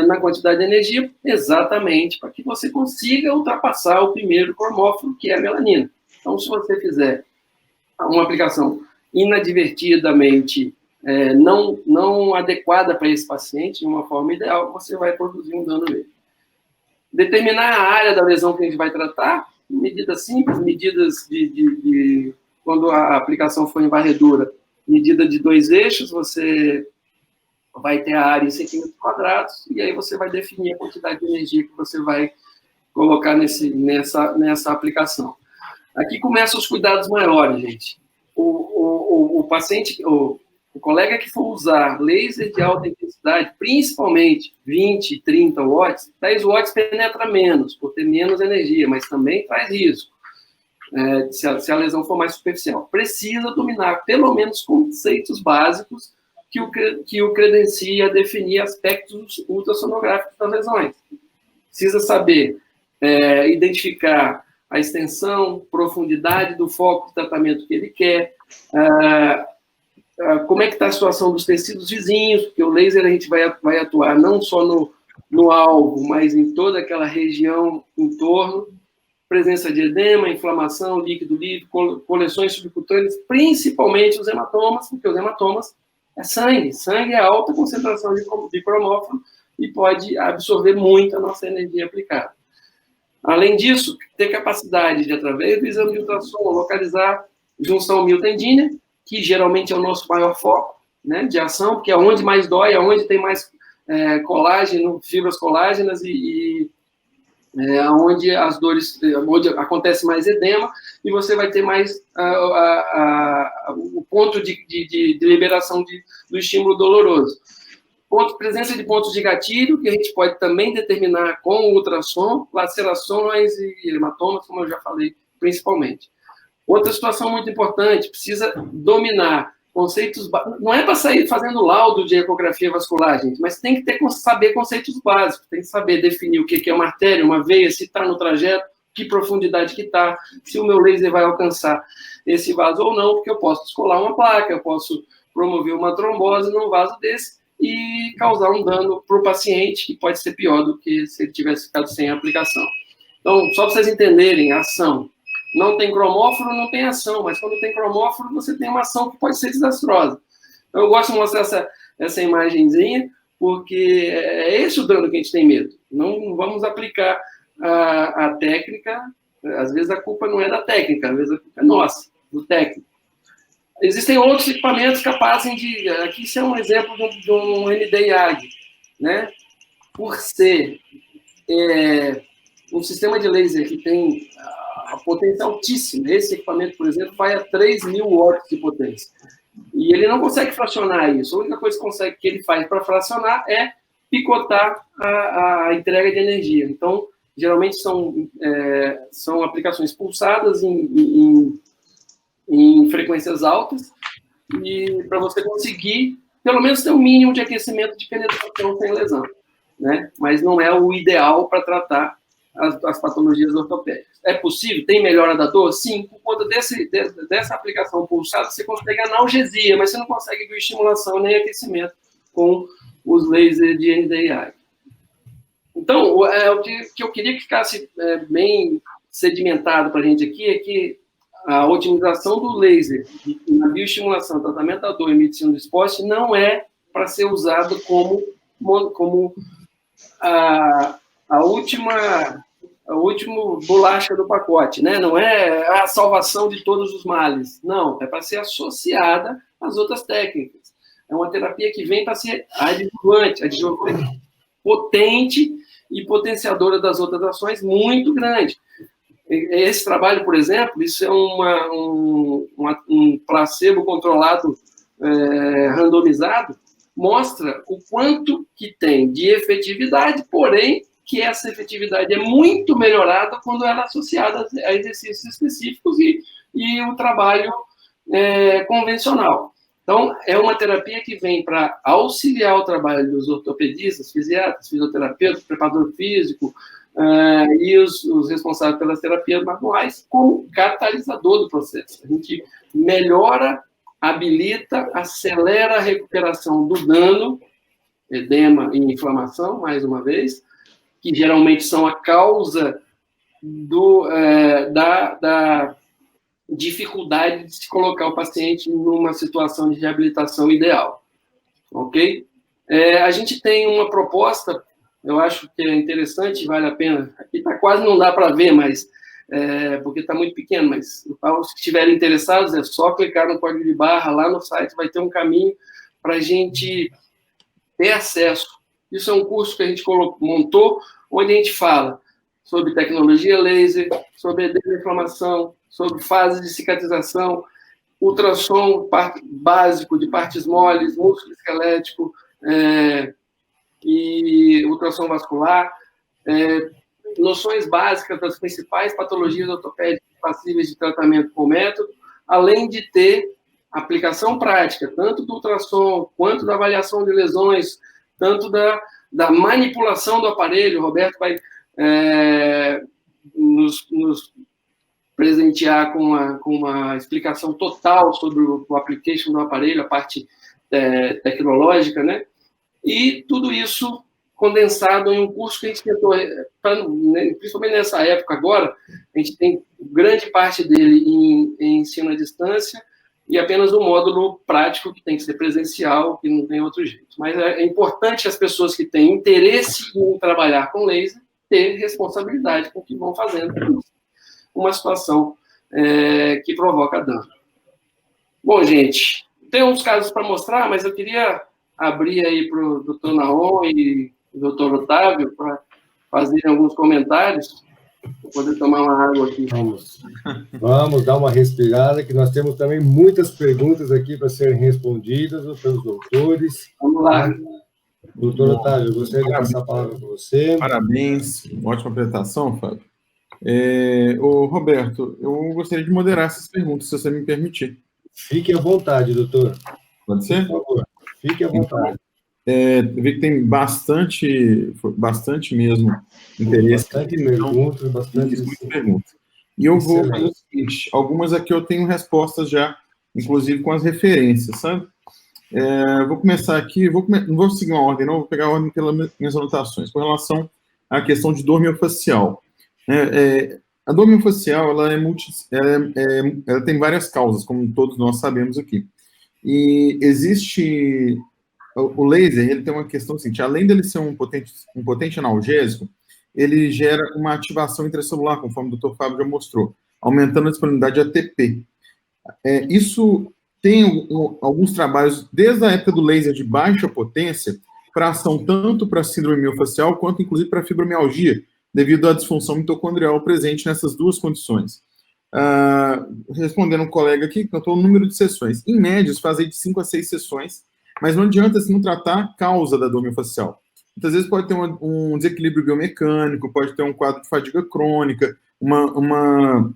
na quantidade de energia, exatamente para que você consiga ultrapassar o primeiro cromófilo, que é a melanina. Então, se você fizer uma aplicação inadvertidamente não adequada para esse paciente, de uma forma ideal, você vai produzir um dano nele. Determinar a área da lesão que a gente vai tratar, medidas simples, medidas de quando a aplicação for em varredura, medida de 2 eixos, você vai ter a área em centímetros quadrados, e aí você vai definir a quantidade de energia que você vai colocar nessa aplicação. Aqui começam os cuidados maiores, gente. O paciente, O colega que for usar laser de alta intensidade, principalmente 20, 30 watts, 10 watts penetra menos, por ter menos energia, mas também traz risco, se a lesão for mais superficial. Precisa dominar, pelo menos, conceitos básicos que o credencia a definir aspectos ultrassonográficos das lesões. Precisa saber identificar a extensão, profundidade do foco de tratamento que ele quer, como é que está a situação dos tecidos vizinhos, porque o laser a gente vai atuar não só no alvo, mas em toda aquela região em torno, presença de edema, inflamação, líquido livre, coleções subcutâneas, principalmente os hematomas, porque os hematomas é sangue. Sangue é alta concentração de cromóforo e pode absorver muito a nossa energia aplicada. Além disso, ter capacidade de, através do exame de ultrassom, localizar junção miotendínea, que geralmente é o nosso maior foco, né, de ação, porque é onde mais dói, é onde tem mais colágeno, fibras colágenas e onde as dores, onde acontece mais edema, e você vai ter mais o ponto de liberação do estímulo doloroso. Presença de pontos de gatilho, que a gente pode também determinar com o ultrassom, lacerações e hematomas, como eu já falei, principalmente. Outra situação muito importante, precisa dominar conceitos... Não é para sair fazendo laudo de ecografia vascular, gente, mas tem que saber conceitos básicos, tem que saber definir o que é uma artéria, uma veia, se está no trajeto, que profundidade que está, se o meu laser vai alcançar esse vaso ou não, porque eu posso descolar uma placa, eu posso promover uma trombose num vaso desse e causar um dano para o paciente, que pode ser pior do que se ele tivesse ficado sem aplicação. Então, só para vocês entenderem, a ação. Não tem cromóforo, não tem ação, mas quando tem cromóforo, você tem uma ação que pode ser desastrosa. Então, eu gosto de mostrar essa imagenzinha, porque é esse o dano que a gente tem medo. Não vamos aplicar a técnica, às vezes a culpa não é da técnica, às vezes a culpa é nossa, do técnico. Existem outros equipamentos capazes de... Aqui isso é um exemplo de um Nd:YAG, né? Por ser um sistema de laser que tem a potência altíssima, esse equipamento, por exemplo, vai a 3.000 watts de potência. E ele não consegue fracionar isso. A única coisa que ele faz para fracionar é picotar a entrega de energia. Então, geralmente são aplicações pulsadas em frequências altas, e para você conseguir, pelo menos, ter um mínimo de aquecimento de penetração sem lesão, né? Mas não é o ideal para tratar as patologias ortopédicas. É possível? Tem melhora da dor? Sim, por conta dessa aplicação pulsada, você consegue analgesia, mas você não consegue bioestimulação nem aquecimento com os lasers de Nd:YAG. Então, o que eu queria que ficasse bem sedimentado para a gente aqui é que a otimização do laser na bioestimulação, tratamento da dor e medicina do esporte não é para ser usado como a última bolacha do pacote, né? Não é a salvação de todos os males. Não, é para ser associada às outras técnicas. É uma terapia que vem para ser adjuvante, potente e potenciadora das outras ações muito grande. Esse trabalho, por exemplo, isso é um placebo controlado randomizado, mostra o quanto que tem de efetividade, porém, que essa efetividade é muito melhorada quando ela é associada a exercícios específicos e o trabalho convencional. Então, é uma terapia que vem para auxiliar o trabalho dos ortopedistas, fisiatras, fisioterapeutas, preparador físico, e os responsáveis pelas terapias manuais como catalisador do processo. A gente melhora, habilita, acelera a recuperação do dano, edema e inflamação, mais uma vez, que geralmente são a causa da dificuldade de se colocar o paciente numa situação de reabilitação ideal. Ok? A gente tem uma proposta, eu acho que é interessante, vale a pena. Aqui quase não dá para ver, mas porque está muito pequeno, mas os que estiverem interessados, é só clicar no código de barra, lá no site vai ter um caminho para a gente ter acesso. Isso é um curso que a gente montou, onde a gente fala sobre tecnologia laser, sobre edema e inflamação, sobre fase de cicatrização, ultrassom básico de partes moles, músculo esquelético e ultrassom vascular, noções básicas das principais patologias ortopédicas passíveis de tratamento com método, além de ter aplicação prática, tanto do ultrassom, quanto da avaliação de lesões, tanto da manipulação do aparelho. O Roberto vai nos presentear com uma explicação total sobre o application do aparelho, a parte tecnológica, né? E tudo isso condensado em um curso que a gente tentou, principalmente nessa época agora, a gente tem grande parte dele em ensino à distância e apenas um módulo prático que tem que ser presencial, que não tem outro jeito. Mas é importante as pessoas que têm interesse em trabalhar com laser ter responsabilidade com o que vão fazendo uma situação que provoca dano. Bom, gente, tem uns casos para mostrar, mas eu queria abrir aí para o doutor Naon e o doutor Otávio para fazerem alguns comentários. Vou poder tomar uma água aqui. Vamos dar uma respirada, que nós temos também muitas perguntas aqui para serem respondidas pelos doutores. Vamos lá. Doutor Otávio, eu gostaria de passar a palavra para você. Parabéns, ótima apresentação, Fábio. Roberto, eu gostaria de moderar essas perguntas, se você me permitir. Fique à vontade, doutor. Pode ser? Por favor, fique à vontade. Eu vi que tem bastante mesmo interesse. Bastante perguntas, Muitas perguntas. E eu vou fazer o seguinte, algumas aqui eu tenho respostas já, inclusive com as referências, sabe? Vou começar aqui, não vou seguir uma ordem, não, vou pegar a ordem pelas minhas anotações. Com relação à questão de dor miofascial. A dor miofascial, ela tem várias causas, como todos nós sabemos aqui. E existe... O laser, ele tem uma questão seguinte, além dele ser um potente analgésico, ele gera uma ativação intracelular, conforme o Dr. Fábio já mostrou, aumentando a disponibilidade de ATP. Isso tem alguns trabalhos, desde a época do laser de baixa potência, para ação tanto para a síndrome miofascial, quanto inclusive para a fibromialgia, devido à disfunção mitocondrial presente nessas duas condições. Respondendo um colega aqui, cantou o número de sessões. Em média, fazem de 5 a 6 sessões, mas não adianta assim, não tratar a causa da dor miofascial. Muitas vezes pode ter um desequilíbrio biomecânico, pode ter um quadro de fadiga crônica, uma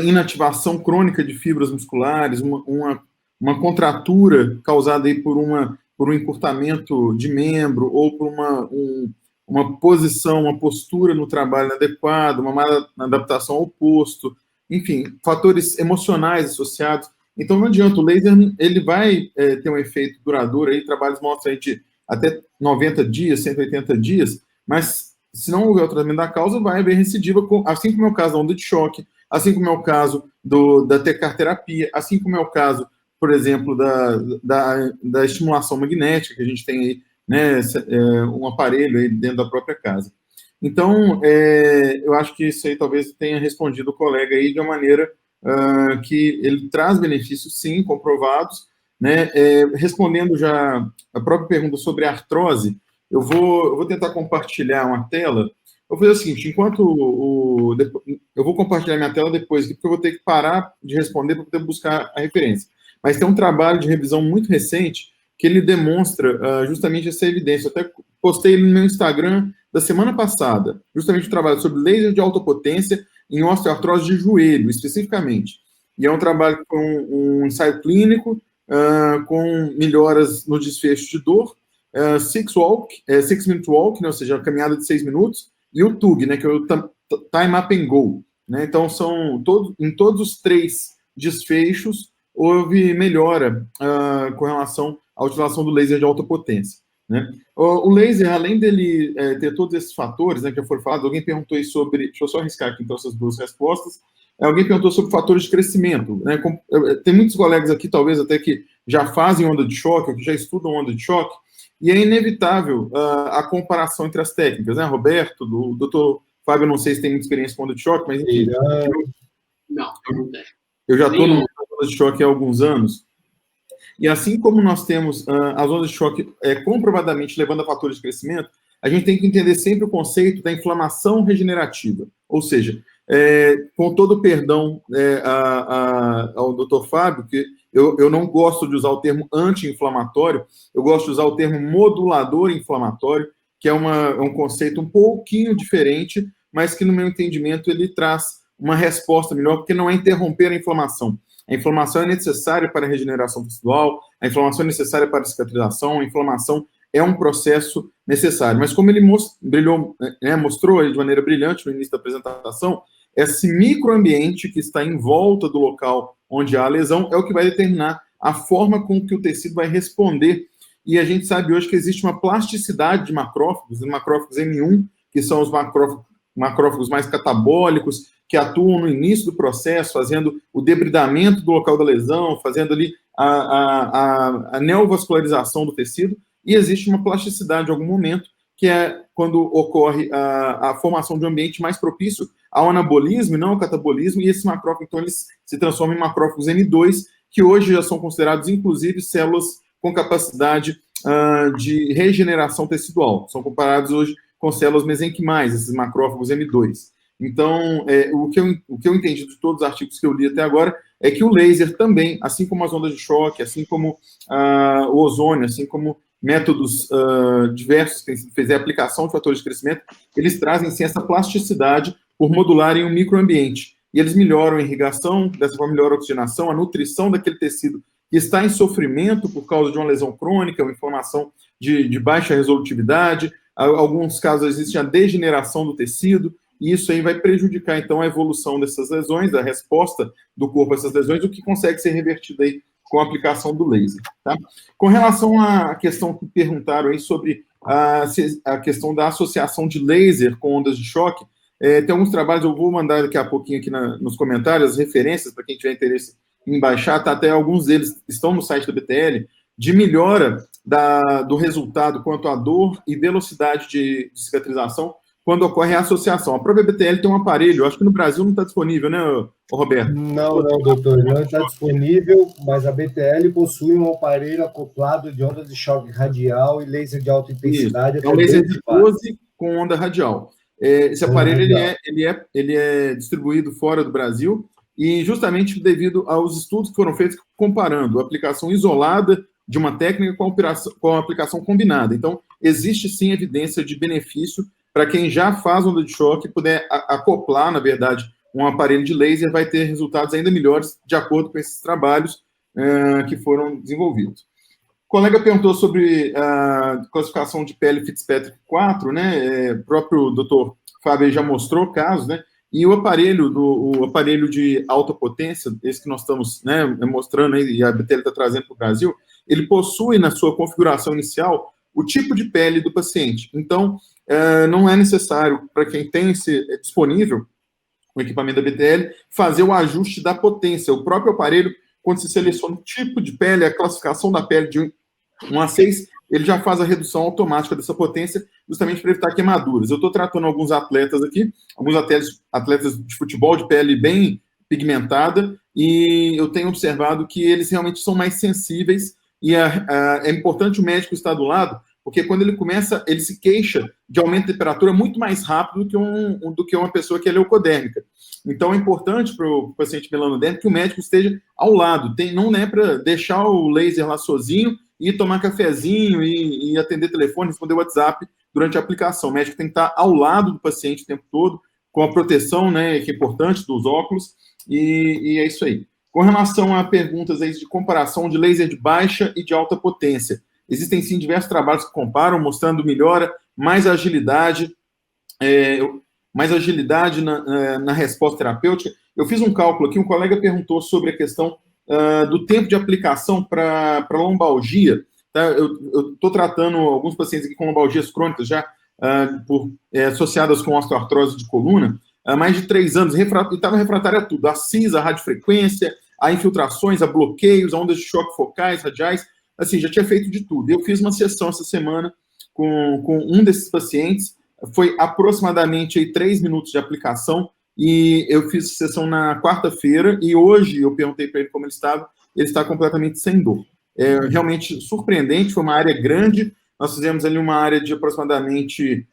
inativação crônica de fibras musculares, uma contratura causada aí por um encurtamento de membro ou por uma posição, uma postura no trabalho inadequada, uma má adaptação ao posto, enfim, fatores emocionais associados. Então, não adianta, o laser ele vai ter um efeito duradouro, aí, trabalhos mostram aí de até 90 dias, 180 dias, mas se não houver o tratamento da causa, vai haver recidiva, assim como é o caso da onda de choque, assim como é o caso da tecarterapia, assim como é o caso, por exemplo, da estimulação magnética, que a gente tem aí, né, um aparelho aí dentro da própria casa. Então, eu acho que isso aí talvez tenha respondido o colega aí de uma maneira que ele traz benefícios, sim, comprovados, né? Respondendo já a própria pergunta sobre a artrose, eu vou tentar compartilhar uma tela. Eu vou fazer o seguinte, eu vou compartilhar minha tela depois, porque eu vou ter que parar de responder para poder buscar a referência. Mas tem um trabalho de revisão muito recente que ele demonstra justamente essa evidência. Eu até postei ele no meu Instagram da semana passada, justamente um trabalho sobre laser de alta potência em osteoartrose de joelho, especificamente. E é um trabalho com um ensaio clínico, com melhoras no desfecho de dor, 6-minute walk, né, ou seja, a caminhada de 6 minutos, e o TUG, né, que é o Time Up and Go. Né, então, em todos os 3 desfechos, houve melhora com relação à utilização do laser de alta potência. Né? O laser, além dele ter todos esses fatores, né, que já foram falados, alguém perguntou aí sobre, deixa eu só arriscar aqui então essas 2 respostas, alguém perguntou sobre fatores de crescimento, né? Tem muitos colegas aqui, talvez até que já fazem onda de choque, ou que já estudam onda de choque, e é inevitável a comparação entre as técnicas, né, Roberto, o doutor Fábio, não sei se tem muita experiência com onda de choque, mas enfim, não tem. Eu já estou no onda de choque há alguns anos. E assim como nós temos as ondas de choque comprovadamente levando a fatores de crescimento, a gente tem que entender sempre o conceito da inflamação regenerativa. Ou seja, Com todo o perdão ao doutor Fábio, que eu não gosto de usar o termo anti-inflamatório, eu gosto de usar o termo modulador inflamatório, que é um conceito um pouquinho diferente, mas que, no meu entendimento, ele traz uma resposta melhor, porque não é interromper a inflamação. A inflamação é necessária para a regeneração tecidual, a inflamação é necessária para a cicatrização, a inflamação é um processo necessário. Mas como ele mostrou de maneira brilhante no início da apresentação, esse microambiente que está em volta do local onde há a lesão é o que vai determinar a forma com que o tecido vai responder. E a gente sabe hoje que existe uma plasticidade de macrófagos M1, que são os macrófagos mais catabólicos, que atuam no início do processo, fazendo o debridamento do local da lesão, fazendo ali a neovascularização do tecido, e existe uma plasticidade em algum momento, que é quando ocorre a formação de um ambiente mais propício ao anabolismo e não ao catabolismo, e esses macrófagos, então, eles se transformam em macrófagos M2, que hoje já são considerados, inclusive, células com capacidade de regeneração tecidual. São comparados hoje com células mesenquimais, esses macrófagos M2. Então, o que eu entendi de todos os artigos que eu li até agora é que o laser também, assim como as ondas de choque, assim como o ozônio, assim como métodos diversos que fizer aplicação de fatores de crescimento, eles trazem, sim, essa plasticidade por modularem um microambiente. E eles melhoram a irrigação, dessa forma melhoram a oxigenação, a nutrição daquele tecido que está em sofrimento por causa de uma lesão crônica, uma inflamação de baixa resolutividade. Em alguns casos existe a degeneração do tecido, e isso aí vai prejudicar, então, a evolução dessas lesões, a resposta do corpo a essas lesões, o que consegue ser revertido aí com a aplicação do laser. Tá? Com relação à questão que perguntaram aí sobre a questão da associação de laser com ondas de choque, tem alguns trabalhos, eu vou mandar daqui a pouquinho aqui nos comentários, as referências, para quem tiver interesse em baixar, tá? Até alguns deles estão no site da BTL, de melhora do resultado quanto à dor e velocidade de cicatrização, quando ocorre a associação. A própria BTL tem um aparelho, acho que no Brasil não está disponível, né, Roberto? Não, doutor, não está disponível, mas a BTL possui um aparelho acoplado de ondas de choque radial e laser de alta intensidade. Isso. É um laser de 12 com onda radial. Esse aparelho ele é distribuído fora do Brasil, e justamente devido aos estudos que foram feitos comparando a aplicação isolada de uma técnica com a aplicação combinada. Então, existe sim evidência de benefício para quem já faz onda de choque, puder acoplar, na verdade, um aparelho de laser, vai ter resultados ainda melhores de acordo com esses trabalhos que foram desenvolvidos. O colega perguntou sobre a classificação de pele Fitzpatrick 4, né? O próprio doutor Fábio já mostrou casos, né? E o aparelho de alta potência, esse que nós estamos, né, mostrando aí, e a BTL está trazendo para o Brasil, ele possui na sua configuração inicial o tipo de pele do paciente. Então, não é necessário, para quem tem disponível o equipamento da BTL, fazer o ajuste da potência. O próprio aparelho, quando se seleciona o tipo de pele, a classificação da pele de 1 a 6, ele já faz a redução automática dessa potência, justamente para evitar queimaduras. Eu estou tratando alguns atletas aqui, alguns atletas de futebol de pele bem pigmentada, e eu tenho observado que eles realmente são mais sensíveis, e é importante o médico estar do lado, porque quando ele começa, ele se queixa de aumento de temperatura muito mais rápido do que uma pessoa que é leucodérmica. Então, é importante para o paciente melanodérmico que o médico esteja ao lado. Não é para deixar o laser lá sozinho e tomar cafezinho e atender telefone, responder WhatsApp durante a aplicação. O médico tem que estar ao lado do paciente o tempo todo, com a proteção, né, que é importante, dos óculos, e é isso aí. Com relação a perguntas aí de comparação de laser de baixa e de alta potência, existem, sim, diversos trabalhos que comparam, mostrando melhora, mais agilidade na resposta terapêutica. Eu fiz um cálculo aqui, um colega perguntou sobre a questão do tempo de aplicação para lombalgia. Tá? Eu estou tratando alguns pacientes aqui com lombalgias crônicas, já associadas com osteoartrose de coluna, há mais de 3 anos, e estava refratária a tudo, a CIS, a radiofrequência, a infiltrações, a bloqueios, a ondas de choque focais, radiais, assim, já tinha feito de tudo. Eu fiz uma sessão essa semana com um desses pacientes, foi aproximadamente aí 3 minutos de aplicação, e eu fiz a sessão na quarta-feira, e hoje eu perguntei para ele como ele está completamente sem dor. É realmente surpreendente, foi uma área grande, nós fizemos ali uma área de aproximadamente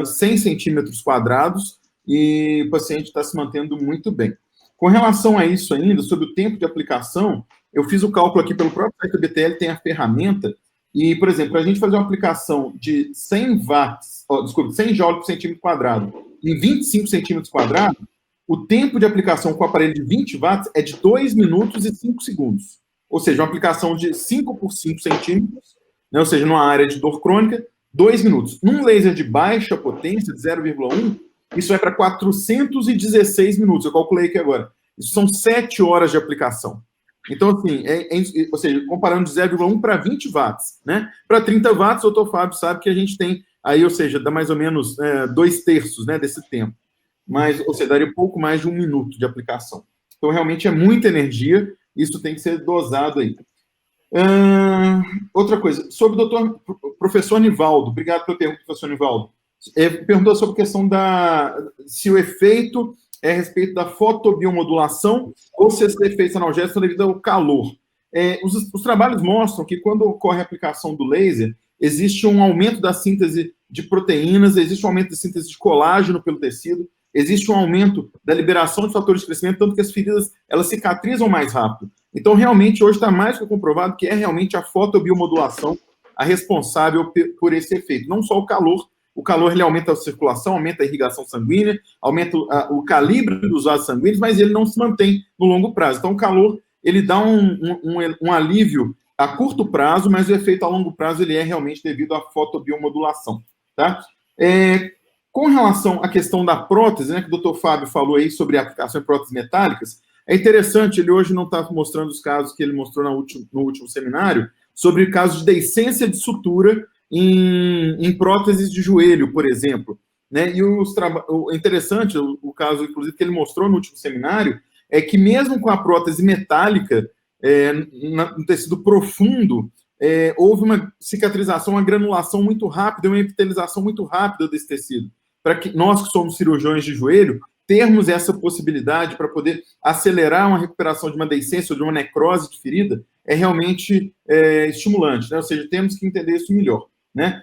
100 centímetros quadrados, e o paciente está se mantendo muito bem. Com relação a isso ainda, sobre o tempo de aplicação, eu fiz o cálculo aqui pelo próprio site da BTL, tem a ferramenta, e, por exemplo, para a gente fazer uma aplicação de 100 watts, 100 joules por centímetro quadrado em 25 centímetros quadrados, o tempo de aplicação com o aparelho de 20 watts é de 2 minutos e 5 segundos. Ou seja, uma aplicação de 5 por 5 centímetros, né, ou seja, numa área de dor crônica, 2 minutos. Num laser de baixa potência, de 0,1, isso vai para 416 minutos. Eu calculei aqui agora. Isso são 7 horas de aplicação. Então, assim, ou seja, comparando de 0,1 para 20 watts, né? Para 30 watts, o Dr. Fábio sabe que a gente tem aí, ou seja, dá mais ou menos 2/3, né, desse tempo. Mas, ou seja, daria um pouco mais de 1 minuto de aplicação. Então, realmente é muita energia, isso tem que ser dosado aí. Outra coisa, sobre o professor Nivaldo, obrigado pela pergunta, professor Nivaldo. Perguntou sobre a questão se o efeito é a respeito da fotobiomodulação ou se esses efeitos analgésicos são devido ao calor. Os trabalhos mostram que quando ocorre a aplicação do laser, existe um aumento da síntese de proteínas, existe um aumento da síntese de colágeno pelo tecido, existe um aumento da liberação de fatores de crescimento, tanto que as feridas elas cicatrizam mais rápido. Então, realmente, hoje está mais que comprovado que é realmente a fotobiomodulação a responsável por esse efeito. Não só o calor ele aumenta a circulação, aumenta a irrigação sanguínea, aumenta o calibre dos vasos sanguíneos, mas ele não se mantém no longo prazo. Então, o calor, ele dá um alívio a curto prazo, mas o efeito a longo prazo, ele é realmente devido à fotobiomodulação, tá? Com relação à questão da prótese, né, que o Dr. Fábio falou aí sobre a aplicação em próteses metálicas, é interessante, ele hoje não está mostrando os casos que ele mostrou no último seminário, sobre casos de deiscência de sutura em próteses de joelho, por exemplo. Né? E o interessante, o caso, inclusive, que ele mostrou no último seminário, é que mesmo com a prótese metálica, no tecido profundo, houve uma cicatrização, uma granulação muito rápida, uma epitelização muito rápida desse tecido. Para que nós que somos cirurgiões de joelho, termos essa possibilidade para poder acelerar uma recuperação de uma deiscência ou de uma necrose de ferida, é realmente estimulante, né? Ou seja, temos que entender isso melhor, né?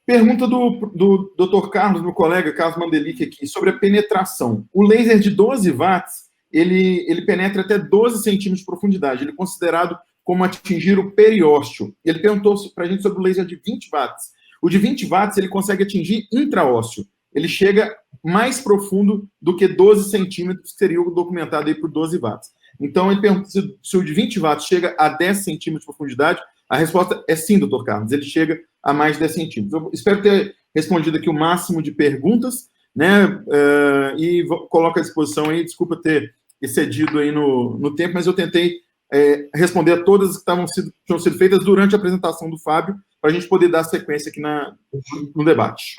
Pergunta do Dr. Carlos, meu colega, Carlos Mandelic aqui, sobre a penetração. O laser de 12 watts, ele penetra até 12 centímetros de profundidade, ele é considerado como atingir o periósteo. Ele perguntou para a gente sobre o laser de 20 watts. O de 20 watts, ele consegue atingir intraósseo. Ele chega mais profundo do que 12 centímetros, que seria o documentado aí por 12 watts. Então, ele pergunta se o de 20 watts chega a 10 centímetros de profundidade. A resposta é sim, doutor Carlos. Ele chega a mais de 10 centímetros. Eu espero ter respondido aqui o máximo de perguntas, né? E coloco à disposição aí, desculpa ter excedido aí no tempo, mas eu tentei responder a todas que tinham sido feitas durante a apresentação do Fábio, para a gente poder dar sequência aqui no debate.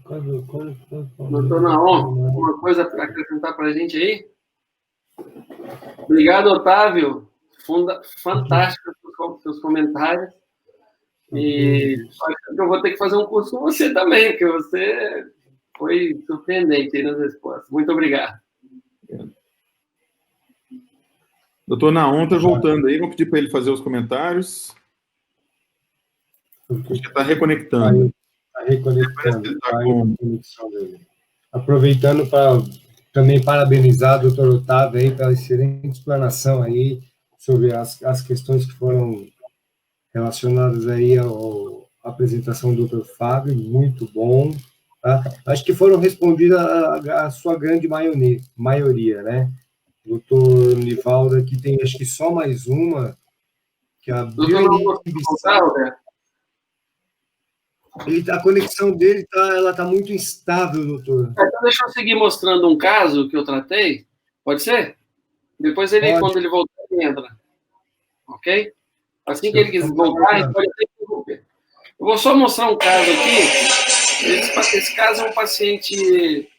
Doutor Naon, alguma coisa para acrescentar para a gente aí? Obrigado, Otávio. Fantástico os seus comentários. E acho que eu vou ter que fazer um curso com você também, porque você foi surpreendente aí nas respostas. Muito obrigado. Doutor Naon está voltando aí, vou pedir para ele fazer os comentários. Acho que está reconectando. Está reconectando. Aproveitando para também parabenizar o doutor Otávio aí pela excelente explanação aí sobre as questões que foram relacionadas aí à apresentação do doutor Fábio, muito bom. Tá? Acho que foram respondidas a sua grande maioria, né? O doutor Nivaldo aqui tem, acho que só mais uma, que a a conexão dele tá muito instável, doutor. Então, deixa eu seguir mostrando um caso que eu tratei. Pode ser? Depois quando ele voltar, ele entra. Ok? Assim que ele quiser voltar, ele pode até interromper. Eu vou só mostrar um caso aqui. Esse caso é um paciente...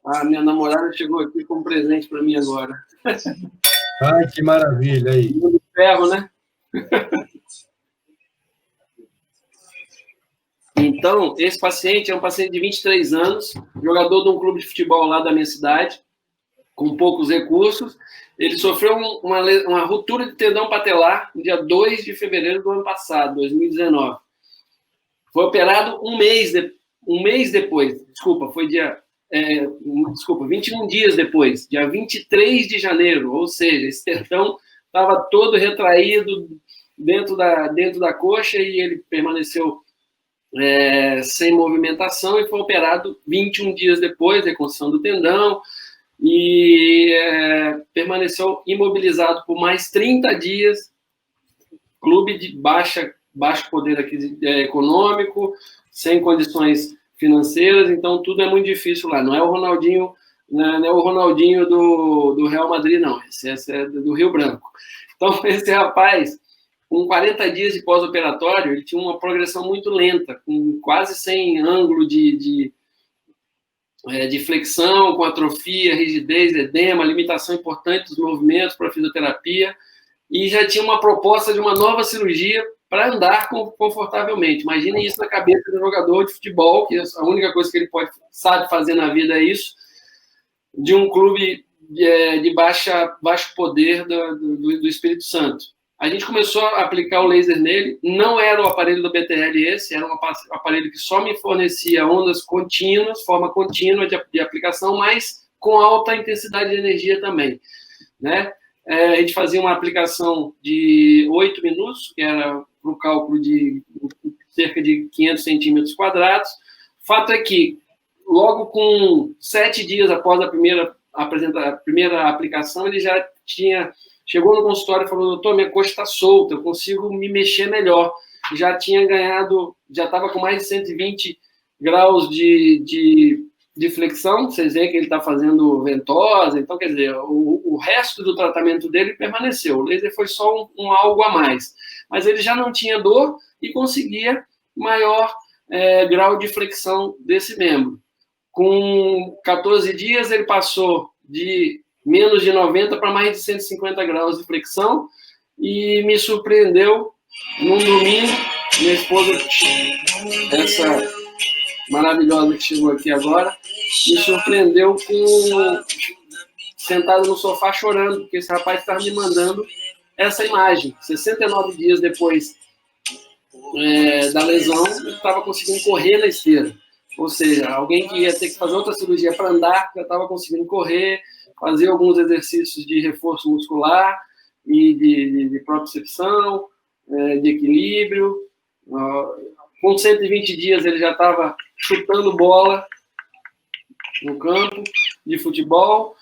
A minha namorada chegou aqui com um presente para mim agora. Ai, que maravilha aí. De ferro, né? Então, esse paciente é um paciente de 23 anos, jogador de um clube de futebol lá da minha cidade, com poucos recursos. Ele sofreu uma ruptura de tendão patelar no dia 2 de fevereiro do ano passado, 2019. Foi operado um mês um mês depois, desculpa, foi 21 dias depois, dia 23 de janeiro, ou seja, esse tendão estava todo retraído dentro da coxa e ele permaneceu sem movimentação e foi operado 21 dias depois, reconstrução do tendão, e permaneceu imobilizado por mais 30 dias, clube de baixo poder econômico, sem condições financeiras, então tudo é muito difícil lá. Não é o Ronaldinho, não é o Ronaldinho do Real Madrid, não. Esse é do Rio Branco. Então, esse rapaz, com 40 dias de pós-operatório, ele tinha uma progressão muito lenta, com quase sem ângulo de flexão, com atrofia, rigidez, edema, limitação importante dos movimentos para fisioterapia, e já tinha uma proposta de uma nova cirurgia para andar confortavelmente. Imagine isso na cabeça do jogador de futebol, que a única coisa que ele sabe fazer na vida é isso, de um clube de baixo poder do Espírito Santo. A gente começou a aplicar o laser nele, não era o aparelho do BTL esse, era um aparelho que só me fornecia ondas contínuas, forma contínua de aplicação, mas com alta intensidade de energia também, né? A gente fazia uma aplicação de 8 minutos, que era para o cálculo de cerca de 500 centímetros quadrados. O fato é que, logo com 7 dias após a primeira aplicação, ele já chegou no consultório e falou: doutor, minha coxa está solta, eu consigo me mexer melhor. Já tinha ganhado, já estava com mais de 120 graus de flexão, vocês veem que ele está fazendo ventosa, então, quer dizer, o resto do tratamento dele permaneceu. O laser foi só algo a mais. Mas ele já não tinha dor e conseguia maior grau de flexão desse membro. Com 14 dias, ele passou de menos de 90 para mais de 150 graus de flexão e me surpreendeu num domingo. Minha esposa, essa maravilhosa que chegou aqui agora, me surpreendeu sentado no sofá chorando, porque esse rapaz estava me mandando essa imagem. 69 dias depois da lesão, eu estava conseguindo correr na esteira. Ou seja, alguém que ia ter que fazer outra cirurgia para andar, já estava conseguindo correr, fazer alguns exercícios de reforço muscular e de propriocepção, de equilíbrio. Com 120 dias ele já estava chutando bola no campo de futebol,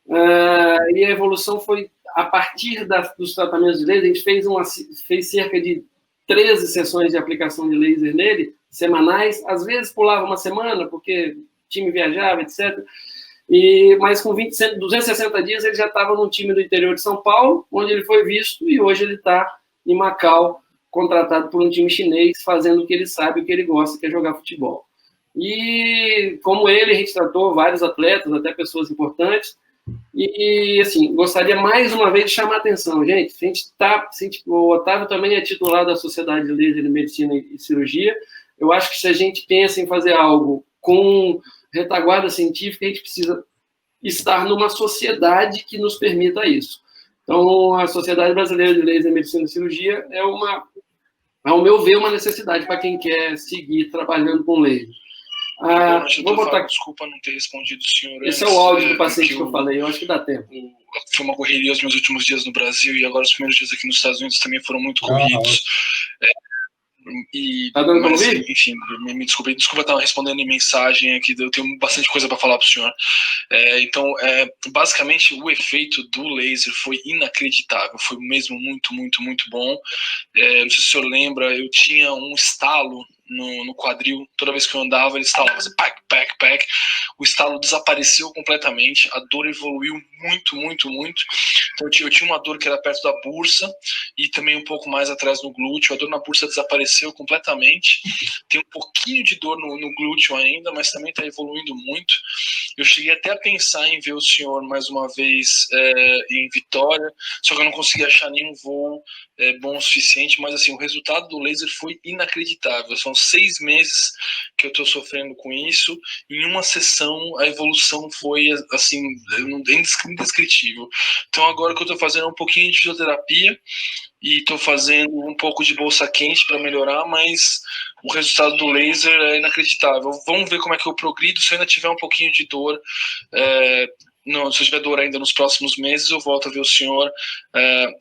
e a evolução foi a partir dos tratamentos de laser. A gente fez cerca de 13 sessões de aplicação de laser nele, semanais, às vezes pulava uma semana, porque o time viajava, etc. Mas com 260 dias ele já estava no time do interior de São Paulo, onde ele foi visto, e hoje ele está em Macau, contratado por um time chinês, fazendo o que ele sabe, o que ele gosta, que é jogar futebol. E, como ele, a gente tratou vários atletas, até pessoas importantes, e assim, gostaria mais uma vez de chamar a atenção, gente. O Otávio também é titular da Sociedade de Laser de Medicina e Cirurgia. Eu acho que se a gente pensa em fazer algo com retaguarda científica, a gente precisa estar numa sociedade que nos permita isso. Então, a Sociedade Brasileira de Laser, Medicina e Cirurgia ao meu ver, uma necessidade para quem quer seguir trabalhando com laser. Vou botar... Desculpa não ter respondido o senhor. Esse é o áudio do paciente que eu falei, eu acho que dá tempo. Foi uma correria os meus últimos dias no Brasil, e agora os primeiros dias aqui nos Estados Unidos também foram muito corridos. Tá dando para ouvir? Enfim, me desculpa estar respondendo em mensagem aqui, eu tenho bastante coisa para falar para o senhor. Então, basicamente, o efeito do laser foi inacreditável, foi mesmo muito, muito, muito bom. Não sei se o senhor lembra, eu tinha um estalo no quadril, toda vez que eu andava, ele estalava, pack. O estalo desapareceu completamente, a dor evoluiu muito, muito, muito. Então eu tinha uma dor que era perto da bursa e também um pouco mais atrás no glúteo. A dor na bursa desapareceu completamente. Tem um pouquinho de dor no glúteo ainda, mas também está evoluindo muito. Eu cheguei até a pensar em ver o senhor mais uma vez em Vitória, só que eu não consegui achar nenhum voo bom o suficiente, mas assim, o resultado do laser foi inacreditável. São 6 meses que eu estou sofrendo com isso. Em uma sessão, a evolução foi assim, indescritível. Então agora agora que eu estou fazendo um pouquinho de fisioterapia e estou fazendo um pouco de bolsa quente para melhorar, mas o resultado do laser é inacreditável. Vamos ver como é que eu progrido. Se eu ainda tiver um pouquinho de dor, se eu tiver dor ainda nos próximos meses, eu volto a ver o senhor.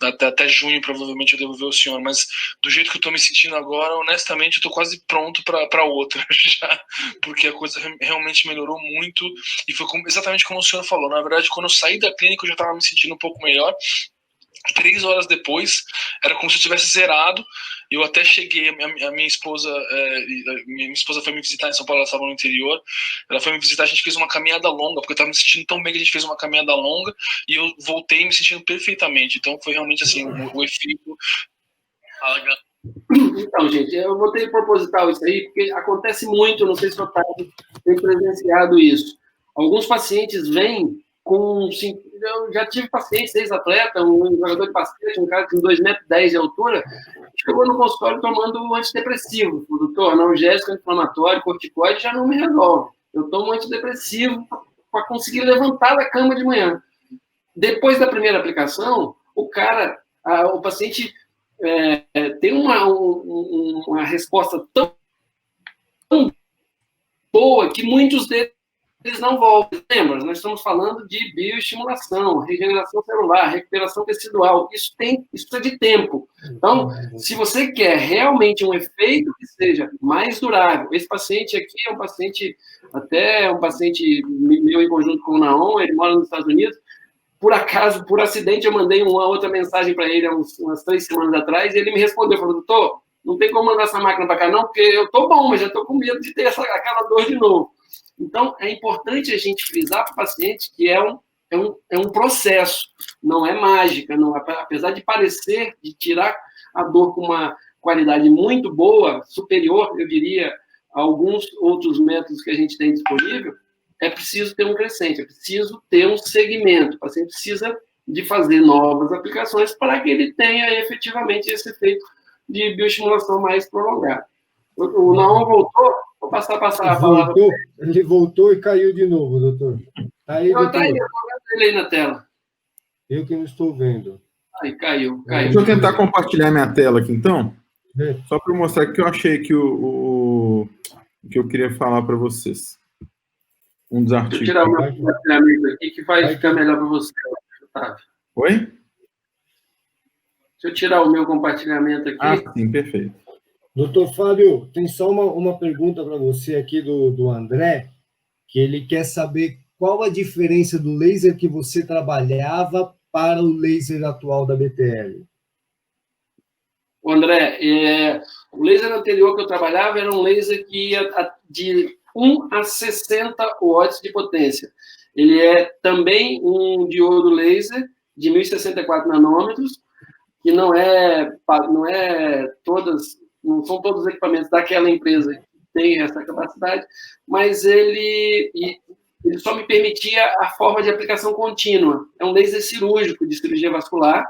Até junho, provavelmente, eu devo ver o senhor. Mas do jeito que eu estou me sentindo agora, honestamente, eu estou quase pronto para outra já, porque a coisa realmente melhorou muito. E foi exatamente como o senhor falou. Na verdade, quando eu saí da clínica, eu já estava me sentindo um pouco melhor. 3 horas depois, era como se eu tivesse zerado. Eu até cheguei, a minha esposa foi me visitar em São Paulo, ela estava no interior. Ela foi me visitar, a gente fez uma caminhada longa, porque eu estava me sentindo tão bem que a gente fez uma caminhada longa e eu voltei me sentindo perfeitamente. Então foi realmente assim, o efeito. Então, gente, eu vou ter proposital isso aí, porque acontece muito, não sei se o Otávio tem presenciado isso. Alguns pacientes vêm com... Eu já tive pacientes, ex-atleta, um jogador de basquete, um cara com 2,10 metros de altura, chegou no consultório tomando um antidepressivo. O doutor, analgésico, anti-inflamatório, corticoide, já não me resolve. Eu tomo um antidepressivo para conseguir levantar da cama de manhã. Depois da primeira aplicação, o paciente tem uma resposta tão boa que muitos deles não voltam. Lembra? Nós estamos falando de bioestimulação, regeneração celular, recuperação tecidual. Isso é de tempo. Então, se você quer realmente um efeito que seja mais durável, esse paciente aqui é um paciente meu em conjunto com o Naon, ele mora nos Estados Unidos. Por acaso, por acidente, eu mandei uma outra mensagem para ele umas 3 semanas atrás, e ele me respondeu, falou, doutor, não tem como mandar essa máquina para cá não, porque eu estou bom, mas já estou com medo de ter aquela dor de novo. Então, é importante a gente frisar para o paciente que é um processo, não é mágica, não, apesar de parecer, de tirar a dor com uma qualidade muito boa, superior, eu diria, a alguns outros métodos que a gente tem disponível, é preciso ter um crescente, é preciso ter um segmento. O paciente precisa de fazer novas aplicações para que ele tenha efetivamente esse efeito de bioestimulação mais prolongado. O Naon voltou, vou passar a palavra. Ele voltou e caiu de novo, doutor. Tá aí, doutor. Tá aí, ele aí na tela. Eu que não estou vendo. Aí, caiu. Deixa eu tentar compartilhar minha tela aqui, então. Só para mostrar que eu achei que o que eu queria falar para vocês. Um dos artigos. Deixa eu tirar o meu compartilhamento aqui, que vai ficar melhor para você, Otávio. Oi? Deixa eu tirar o meu compartilhamento aqui. Sim, perfeito. Doutor Fábio, tem só uma pergunta para você aqui do André, que ele quer saber qual a diferença do laser que você trabalhava para o laser atual da BTL. André, o laser anterior que eu trabalhava era um laser que ia de 1 a 60 watts de potência. Ele é também um diodo laser de 1064 nanômetros, que não são todos os equipamentos daquela empresa que tem essa capacidade, mas ele só me permitia a forma de aplicação contínua. É um laser cirúrgico de cirurgia vascular,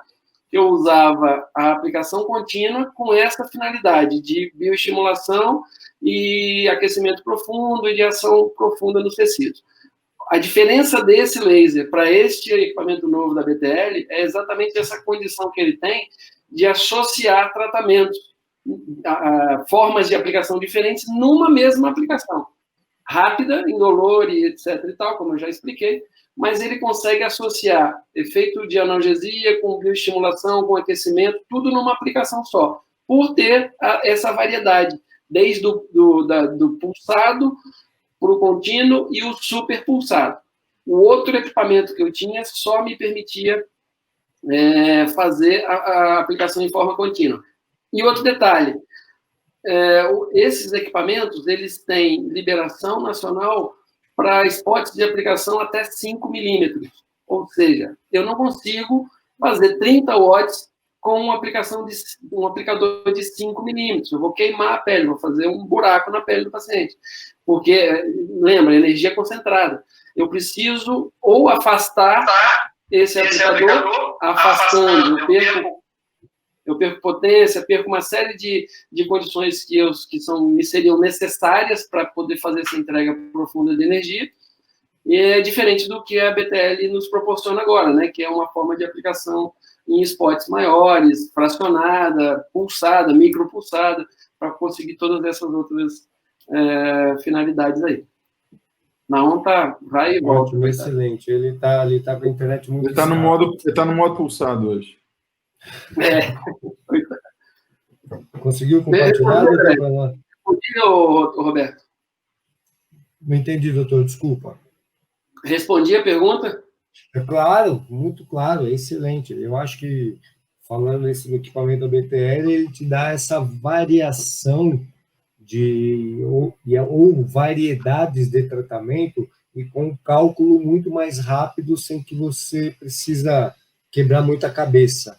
que eu usava a aplicação contínua com essa finalidade de bioestimulação e aquecimento profundo e de ação profunda nos tecidos. A diferença desse laser para este equipamento novo da BTL é exatamente essa condição que ele tem de associar tratamentos, formas de aplicação diferentes numa mesma aplicação. Rápida, indolor e etc. e tal, como eu já expliquei, mas ele consegue associar efeito de analgesia com bioestimulação, com aquecimento, tudo numa aplicação só, por ter essa variedade, desde do pulsado para o contínuo e o super pulsado. O outro equipamento que eu tinha só me permitia fazer a aplicação em forma contínua. E outro detalhe, esses equipamentos, eles têm liberação nacional para spots de aplicação até 5 milímetros. Ou seja, eu não consigo fazer 30 watts com um aplicador de 5 milímetros. Eu vou queimar a pele, vou fazer um buraco na pele do paciente. Porque, lembra, energia concentrada. Eu preciso ou afastar esse aplicador, afastando, eu perco potência, perco uma série de condições que me seriam necessárias para poder fazer essa entrega profunda de energia, E é diferente do que a BTL nos proporciona agora, né? Que é uma forma de aplicação em spots maiores, fracionada, pulsada, micropulsada, para conseguir todas essas outras finalidades aí. Não, tá, vai e volta. Ótimo, excelente. Ele tá com a internet muito Ele está no modo pulsado hoje. Conseguiu compartilhar, doutor? Respondi, Roberto? Não entendi, doutor, desculpa. Respondi a pergunta? É claro, muito claro, é excelente. Eu acho que, falando esse do equipamento da BTL, ele te dá essa variação ou variedades de tratamento e com um cálculo muito mais rápido, sem que você precisa quebrar muita cabeça,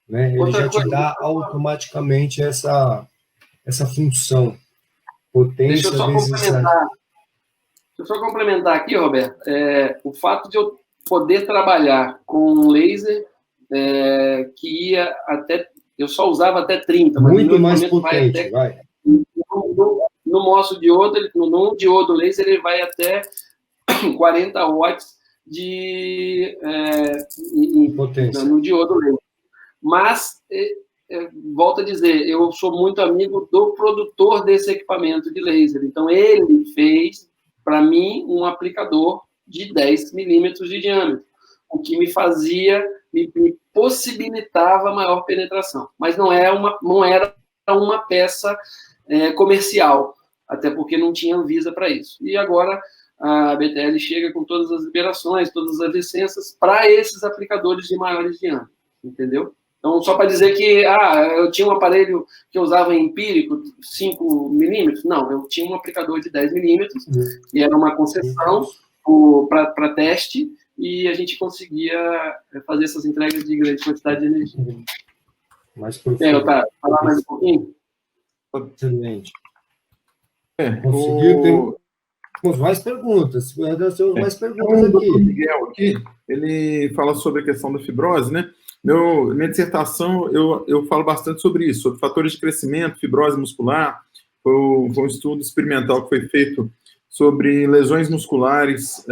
né? Ele já te dá automaticamente essa função. Potência Deixa eu só complementar aqui, Roberto. O fato de eu poder trabalhar com um laser que ia até... Eu só usava até 30. Mas muito mais potente, vai. No nosso diodo, no diodo laser, ele vai até 40 watts de potência no diodo laser. Mas, volto a dizer, eu sou muito amigo do produtor desse equipamento de laser. Então, ele fez, para mim, um aplicador de 10 milímetros de diâmetro, o que me possibilitava maior penetração. Mas não era uma peça comercial, até porque não tinha Anvisa para isso. E agora a BTL chega com todas as liberações, todas as licenças para esses aplicadores de maiores diâmetros, entendeu? Então, só para dizer que eu tinha um aparelho que eu usava em empírico, 5 milímetros. Não, eu tinha um aplicador de 10 milímetros, e era uma concessão para teste, e a gente conseguia fazer essas entregas de grande quantidade de energia. Mais falar mais um pouquinho? Excelente. Conseguiu, temos mais perguntas. Mais perguntas aqui. O aqui. Dr. Miguel aqui, ele fala sobre a questão da fibrose, né? Minha dissertação, eu falo bastante sobre isso, sobre fatores de crescimento, fibrose muscular. Foi um estudo experimental que foi feito sobre lesões musculares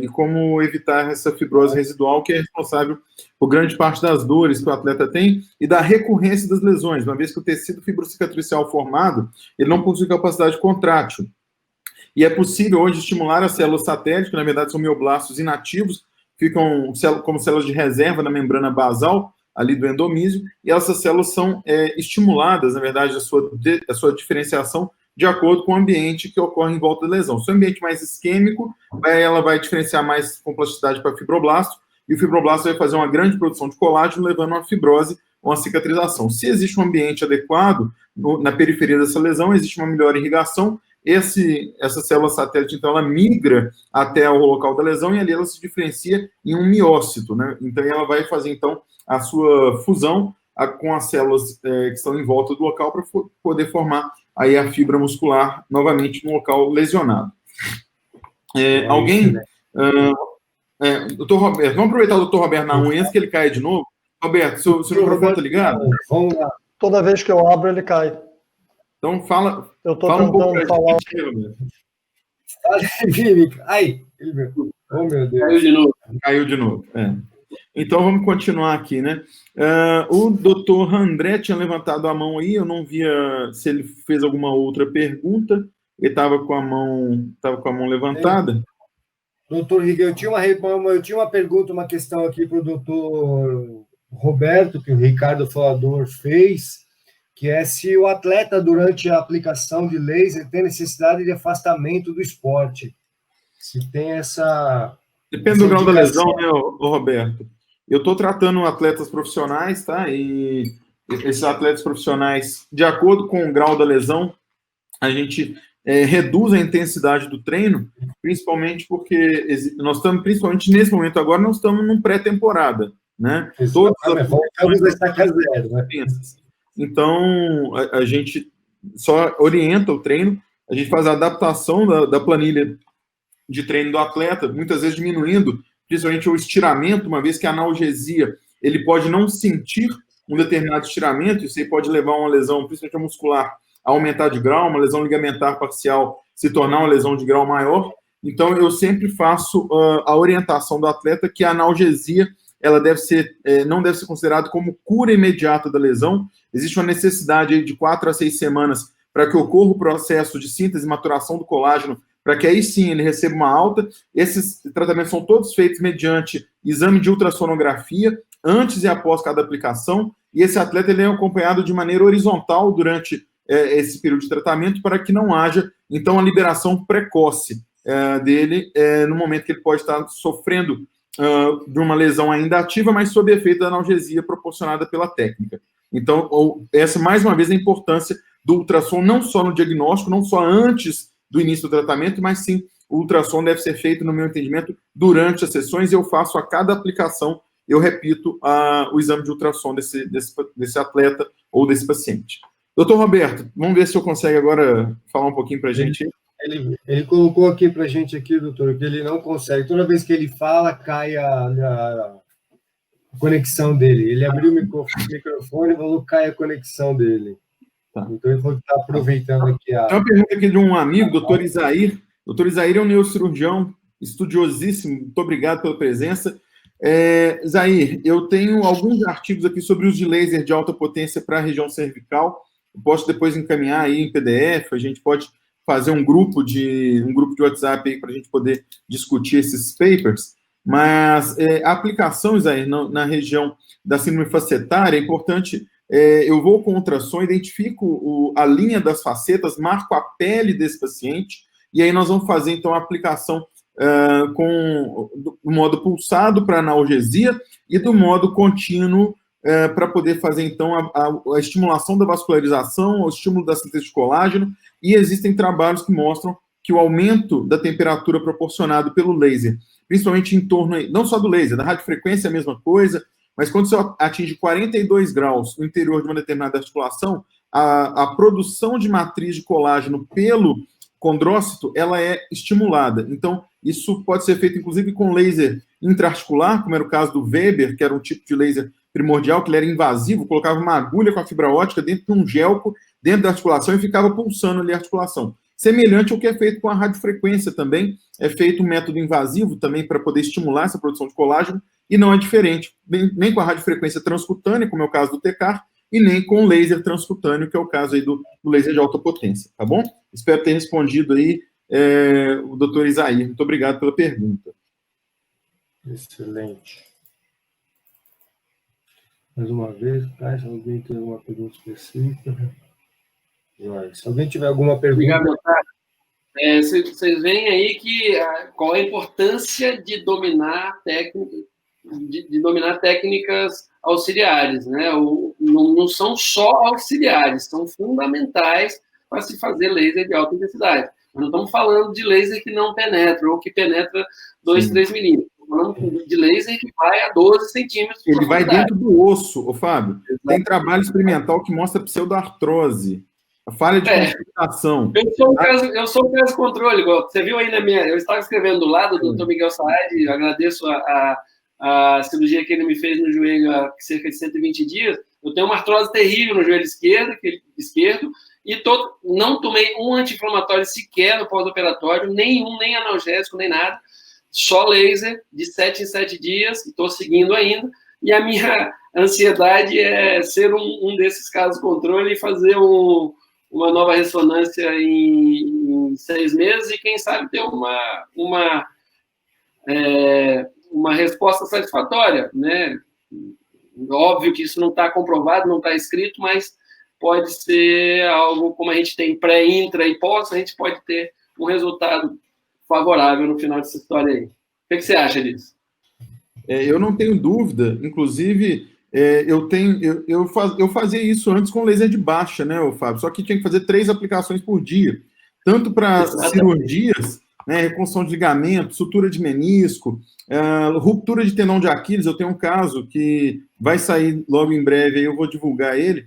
e como evitar essa fibrose residual, que é responsável por grande parte das dores que o atleta tem e da recorrência das lesões, uma vez que o tecido fibrocicatricial formado, ele não possui capacidade contrátil. E é possível hoje estimular as células satélites, que na verdade são mioblastos inativos, ficam como células de reserva na membrana basal, ali do endomísio, e essas células são estimuladas, na verdade, a sua diferenciação de acordo com o ambiente que ocorre em volta da lesão. Se o ambiente mais isquêmico, ela vai diferenciar mais com plasticidade para fibroblasto, e o fibroblasto vai fazer uma grande produção de colágeno, levando a uma fibrose ou uma cicatrização. Se existe um ambiente adequado na periferia dessa lesão, existe uma melhor irrigação, essa célula satélite, então, ela migra até o local da lesão e ali ela se diferencia em um miócito, né? Então, ela vai fazer, então, a sua fusão com as células que estão em volta do local para poder formar aí a fibra muscular novamente no local lesionado. Doutor Roberto, vamos aproveitar o doutor Roberto na unha antes que ele caia de novo. Roberto, seu microfone está ligado? Vamos lá. Toda vez que eu abro, ele cai. Então, fala. Eu estou tentando falar. Ai, ele viu. Oh, meu Deus. Caiu de novo. Então, vamos continuar aqui, né? O doutor André tinha levantado a mão aí, eu não via se ele fez alguma outra pergunta. Ele estava com a mão levantada. Doutor Rick, eu tinha uma pergunta, uma questão aqui para o doutor Roberto, que o Ricardo Falador fez, que é se o atleta, durante a aplicação de laser, tem necessidade de afastamento do esporte. Se tem essa... Depende do grau da lesão, né, Roberto? Eu estou tratando atletas profissionais, tá? E esses atletas profissionais, de acordo com o grau da lesão, a gente reduz a intensidade do treino, principalmente porque nós estamos, principalmente nesse momento agora, nós estamos num pré-temporada, né? Todas as estaca zero, né? Então, a gente só orienta o treino, a gente faz a adaptação da planilha de treino do atleta, muitas vezes diminuindo, principalmente o estiramento, uma vez que a analgesia, ele pode não sentir um determinado estiramento, isso aí pode levar a uma lesão, principalmente a muscular, a aumentar de grau, uma lesão ligamentar parcial se tornar uma lesão de grau maior. Então, eu sempre faço a orientação do atleta que a analgesia ela não deve ser considerada como cura imediata da lesão. Existe uma necessidade aí de 4 a 6 semanas para que ocorra o processo de síntese e maturação do colágeno, para que aí sim ele receba uma alta. Esses tratamentos são todos feitos mediante exame de ultrassonografia, antes e após cada aplicação, e esse atleta ele é acompanhado de maneira horizontal durante esse período de tratamento, para que não haja, então, a liberação precoce dele no momento que ele pode estar sofrendo de uma lesão ainda ativa, mas sob efeito da analgesia proporcionada pela técnica. Então, essa, mais uma vez, a importância do ultrassom, não só no diagnóstico, não só antes do início do tratamento, mas sim, o ultrassom deve ser feito, no meu entendimento, durante as sessões, e eu faço a cada aplicação, eu repito o exame de ultrassom desse atleta ou desse paciente. Doutor Roberto, vamos ver se eu consigo agora falar um pouquinho para a gente. Ele colocou aqui para a gente, doutor, que ele não consegue. Toda vez que ele fala, cai a conexão dele. Ele abriu o microfone e falou que cai a conexão dele. Tá. Então, ele falou que está aproveitando aqui Tem uma pergunta aqui de um amigo, doutor Isair. Doutor Isair é um neurocirurgião estudiosíssimo. Muito obrigado pela presença. Isair, eu tenho alguns artigos aqui sobre o uso de laser de alta potência para a região cervical. Eu posso depois encaminhar aí em PDF, a gente pode fazer um grupo de WhatsApp aí para a gente poder discutir esses papers, mas a aplicação, Isair, na região da síndrome facetária, é importante, eu vou com ultrassom, identifico a linha das facetas, marco a pele desse paciente, e aí nós vamos fazer, então, a aplicação do modo pulsado para analgesia e do modo contínuo para poder fazer, então, a estimulação da vascularização, o estímulo da síntese de colágeno, e existem trabalhos que mostram que o aumento da temperatura proporcionado pelo laser, principalmente em torno, não só do laser, da radiofrequência é a mesma coisa, mas quando você atinge 42 graus no interior de uma determinada articulação, a produção de matriz de colágeno pelo condrócito, ela é estimulada. Então, isso pode ser feito, inclusive, com laser intraarticular, como era o caso do Weber, que era um tipo de laser primordial, que ele era invasivo, colocava uma agulha com a fibra ótica dentro de um gelco, dentro da articulação, e ficava pulsando ali a articulação. Semelhante ao que é feito com a radiofrequência também, é feito um método invasivo também para poder estimular essa produção de colágeno, e não é diferente, nem com a radiofrequência transcutânea, como é o caso do TECAR, e nem com o laser transcutâneo, que é o caso aí do laser de alta potência, tá bom? Espero ter respondido aí o doutor Isair. Muito obrigado pela pergunta. Excelente. Mais uma vez, se alguém tem alguma pergunta específica. Se alguém tiver alguma pergunta... Obrigado, Otávio. Vocês veem aí qual a importância de dominar técnicas auxiliares, né? Não são só auxiliares, são fundamentais para se fazer laser de alta intensidade. Nós não estamos falando de laser que não penetra, ou que penetra 2, 3 milímetros. Estamos falando de laser que vai a 12 centímetros. Ele vai dentro do osso, Fábio. Exatamente. Tem trabalho experimental que mostra pseudoartrose, a falha de concentração. Eu sou um caso controle, igual você viu aí na minha... Eu estava escrevendo do lado do Dr. Miguel Saad, agradeço a cirurgia que ele me fez no joelho há cerca de 120 dias. Eu tenho uma artrose terrível no joelho esquerdo, e não tomei um anti-inflamatório sequer no pós-operatório, nenhum, nem analgésico, nem nada, só laser de 7 em 7 dias, estou seguindo ainda, e a minha ansiedade é ser um desses casos controle e fazer uma nova ressonância em 6 meses e, quem sabe, ter uma resposta satisfatória, né? Óbvio que isso não está comprovado, não está escrito, mas pode ser algo, como a gente tem pré, intra e pós, a gente pode ter um resultado favorável no final dessa história aí. O que você acha disso? Eu não tenho dúvida, inclusive, eu fazia isso antes com laser de baixa, né, Fábio? Só que tinha que fazer 3 aplicações por dia, tanto para cirurgias, né, reconstrução de ligamento, sutura de menisco, ruptura de tendão de Aquiles. Eu tenho um caso que vai sair logo em breve, aí eu vou divulgar ele.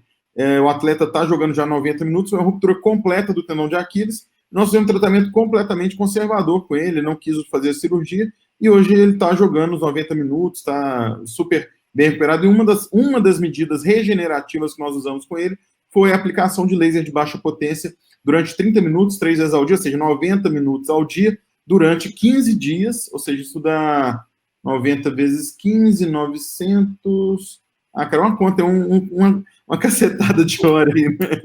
O atleta está jogando já 90 minutos, foi uma ruptura completa do tendão de Aquiles. Nós fizemos um tratamento completamente conservador com ele, não quis fazer a cirurgia, e hoje ele está jogando os 90 minutos, está super bem recuperado. E uma das medidas regenerativas que nós usamos com ele foi a aplicação de laser de baixa potência durante 30 minutos, 3 vezes ao dia, ou seja, 90 minutos ao dia, durante 15 dias, ou seja, isso dá 90 vezes 15, 900... Ah, cara, uma conta, é uma cacetada de hora aí, né?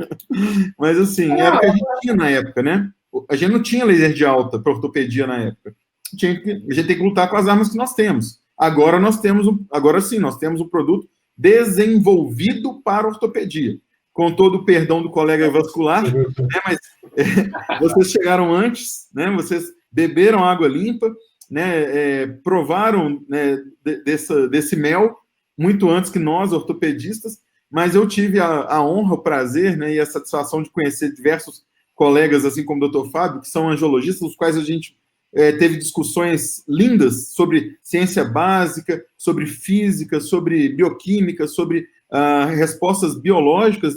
Mas, assim, era o que a gente tinha na época, né? A gente não tinha laser de alta para ortopedia na época. A gente tem que lutar com as armas que nós temos. Agora sim, nós temos um produto desenvolvido para ortopedia. Com todo o perdão do colega vascular, né? Mas vocês chegaram antes, né? Vocês beberam água limpa, né? Provaram, né, desse mel muito antes que nós, ortopedistas, mas eu tive a honra, o prazer, né, e a satisfação de conhecer diversos colegas, assim como o Dr. Fábio, que são angiologistas, os quais a gente teve discussões lindas sobre ciência básica, sobre física, sobre bioquímica, sobre respostas biológicas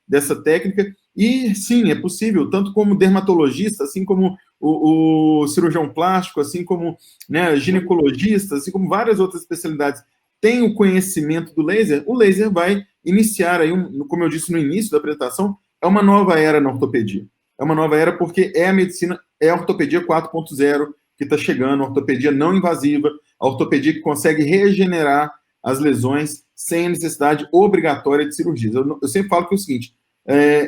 dessa técnica. E, sim, é possível, tanto como dermatologista, assim como o cirurgião plástico, assim como, né, ginecologista, assim como várias outras especialidades, tem o conhecimento do laser, o laser vai iniciar aí, como eu disse no início da apresentação, é uma nova era na ortopedia. É uma nova era porque é a medicina, é a ortopedia 4.0 que está chegando, a ortopedia não invasiva, a ortopedia que consegue regenerar as lesões sem necessidade obrigatória de cirurgias. Eu sempre falo que é o seguinte,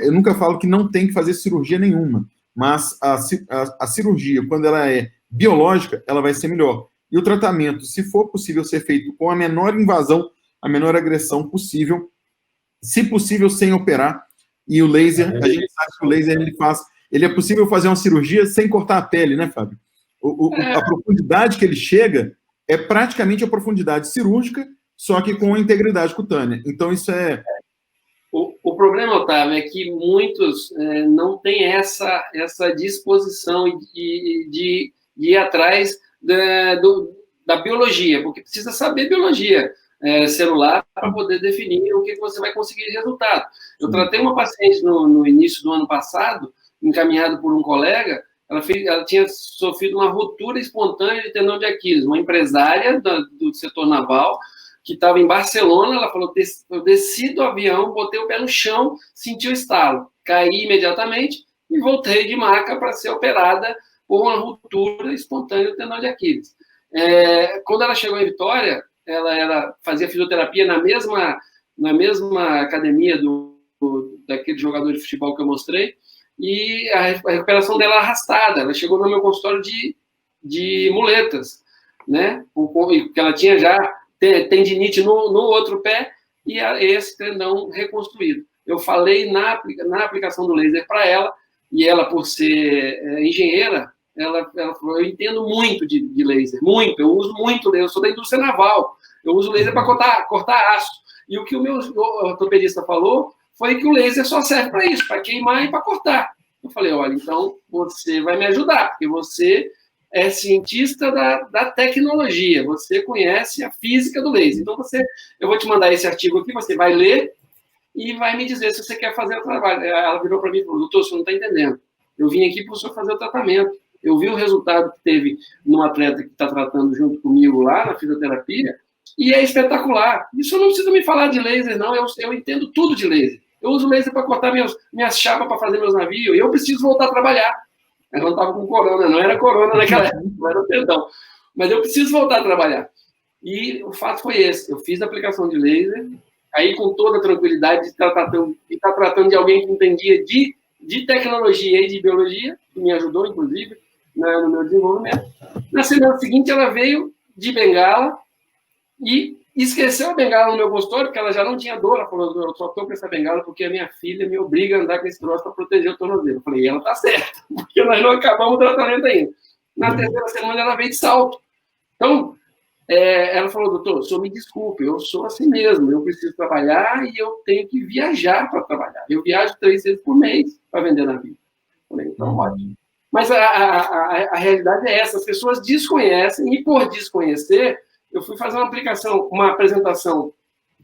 eu nunca falo que não tem que fazer cirurgia nenhuma, mas a cirurgia, quando ela é biológica, ela vai ser melhor. E o tratamento, se for possível ser feito com a menor invasão, a menor agressão possível, se possível sem operar, e o laser, a gente sabe que o laser ele é possível fazer uma cirurgia sem cortar a pele, né, Fábio? A profundidade que ele chega é praticamente a profundidade cirúrgica, só que com integridade cutânea. Então, isso é... O problema, Otávio, é que muitos não têm essa disposição de ir atrás da biologia, porque precisa saber biologia celular para poder definir o que você vai conseguir de resultado. Eu tratei uma paciente no início do ano passado, encaminhado por um colega, ela tinha sofrido uma ruptura espontânea de tendão de Aquiles, uma empresária do setor naval, que estava em Barcelona. Ela falou, eu desci do avião, botei o pé no chão, senti o estalo, caí imediatamente e voltei de maca para ser operada por uma ruptura espontânea do tendão de Aquiles. Quando ela chegou em Vitória, ela fazia fisioterapia na mesma academia daquele jogador de futebol que eu mostrei, e a recuperação dela arrastada. Ela chegou no meu consultório de muletas, né? Porque ela tinha já tendinite no outro pé e esse tendão reconstruído. Eu falei na aplicação do laser para ela, e ela, por ser engenheira, ela falou, eu entendo muito de laser, muito, eu uso muito laser, eu sou da indústria naval, eu uso laser para cortar aço. E o que o meu ortopedista falou foi que o laser só serve para isso, para queimar e para cortar. Eu falei, olha, então você vai me ajudar, porque você é cientista da tecnologia, você conhece a física do laser. Então eu vou te mandar esse artigo aqui, você vai ler e vai me dizer se você quer fazer o trabalho. Ela virou para mim e falou, doutor, você não está entendendo. Eu vim aqui para o senhor fazer o tratamento. Eu vi o resultado que teve num atleta que está tratando junto comigo lá na fisioterapia, e é espetacular. Isso não precisa me falar de laser, não. Eu entendo tudo de laser. Eu uso laser para cortar minhas chapas para fazer meus navios, e eu preciso voltar a trabalhar. Ela não estava com corona, não era corona naquela época, não era perdão. Mas eu preciso voltar a trabalhar. E o fato foi esse. Eu fiz a aplicação de laser, aí com toda a tranquilidade de estar tratando de alguém que entendia de tecnologia e de biologia, que me ajudou, inclusive, no meu desenvolvimento. Na semana seguinte, ela veio de bengala e esqueceu a bengala no meu consultório, porque ela já não tinha dor. Ela falou, eu só estou com essa bengala porque a minha filha me obriga a andar com esse troço para proteger o tornozelo. Eu falei, ela está certa, porque nós não acabamos o tratamento ainda. Na terceira semana, ela veio de salto. Então, ela falou, doutor, o senhor me desculpe, eu sou assim mesmo, eu preciso trabalhar e eu tenho que viajar para trabalhar. Eu viajo 3 vezes por mês para vender navio. Eu falei, então, ótimo. Mas a realidade é essa, as pessoas desconhecem, e por desconhecer, eu fui fazer uma apresentação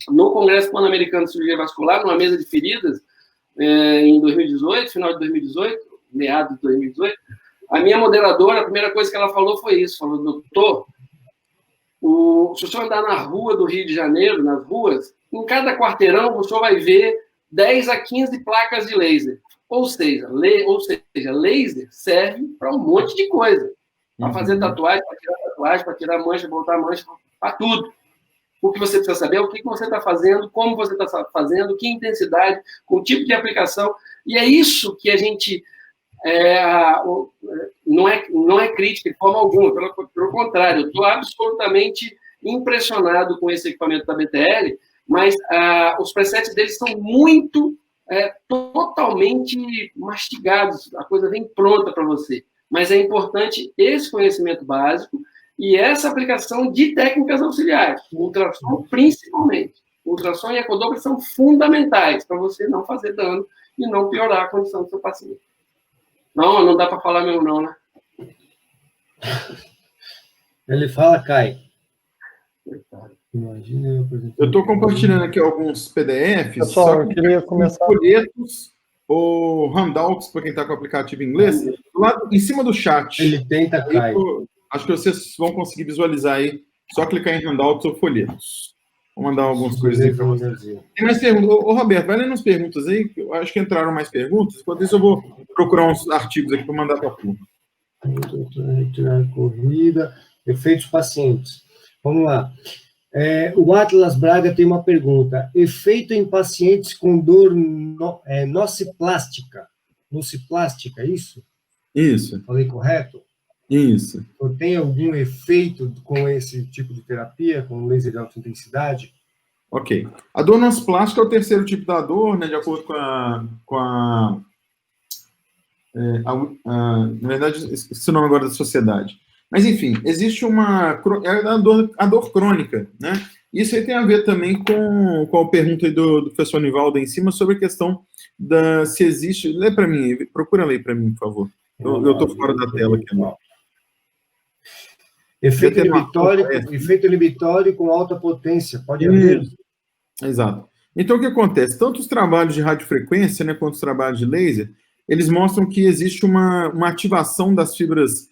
no Congresso Pan-Americano de Cirurgia Vascular, numa mesa de feridas, em 2018, final de 2018, meados de 2018. A minha moderadora, a primeira coisa que ela falou foi isso, falou, doutor, se o senhor andar na rua do Rio de Janeiro, nas ruas, em cada quarteirão o senhor vai ver 10 a 15 placas de laser. Ou seja, laser serve para um monte de coisa. Para fazer tatuagem, para tirar tatuagem, para tirar mancha, botar mancha, para tudo. O que você precisa saber, o que você está fazendo, como você está fazendo, que intensidade, com tipo de aplicação. E é isso que a gente... não é crítica de forma alguma, pelo contrário, eu estou absolutamente impressionado com esse equipamento da BTL, mas os presets deles são muito, totalmente mastigados, a coisa vem pronta para você. Mas é importante esse conhecimento básico e essa aplicação de técnicas auxiliares, ultrassom principalmente. Ultrassom e ecodoppler são fundamentais para você não fazer dano e não piorar a condição do seu paciente. Não dá para falar mesmo não, né? Ele fala, cai. Imagina, eu estou compartilhando aqui alguns PDFs. Pessoal, eu queria começar... folhetos ou handouts, para quem está com o aplicativo em inglês, do lado, em cima do chat. Ele tenta, cai. Acho que vocês vão conseguir visualizar aí, só clicar em handouts ou folhetos. Vou mandar algumas coisas aí para vocês. Tem mais perguntas? Ô, Roberto, vai lendo as perguntas aí, que eu acho que entraram mais perguntas. Enquanto isso, eu vou procurar uns artigos aqui para mandar para a turma. Retirar corrida, efeitos pacientes. Vamos lá. O Atlas Braga tem uma pergunta. Efeito em pacientes com dor nociplástica. Nociplástica, isso? Isso. Falei correto? Isso. Ou tem algum efeito com esse tipo de terapia, com laser de alta intensidade? Ok. A dor nociplástica é o terceiro tipo da dor, né, de acordo na verdade, esqueci o nome agora da sociedade. Mas, enfim, existe a dor crônica, né? Isso aí tem a ver também com a pergunta aí do professor Nivaldo aí em cima sobre a questão se existe... Lê para mim, procura ler para mim, por favor. Eu estou fora da tela aqui agora. Efeito inibitório com alta potência, pode haver? Exato. Então, o que acontece? Tanto os trabalhos de radiofrequência, né, quanto os trabalhos de laser, eles mostram que existe uma ativação das fibras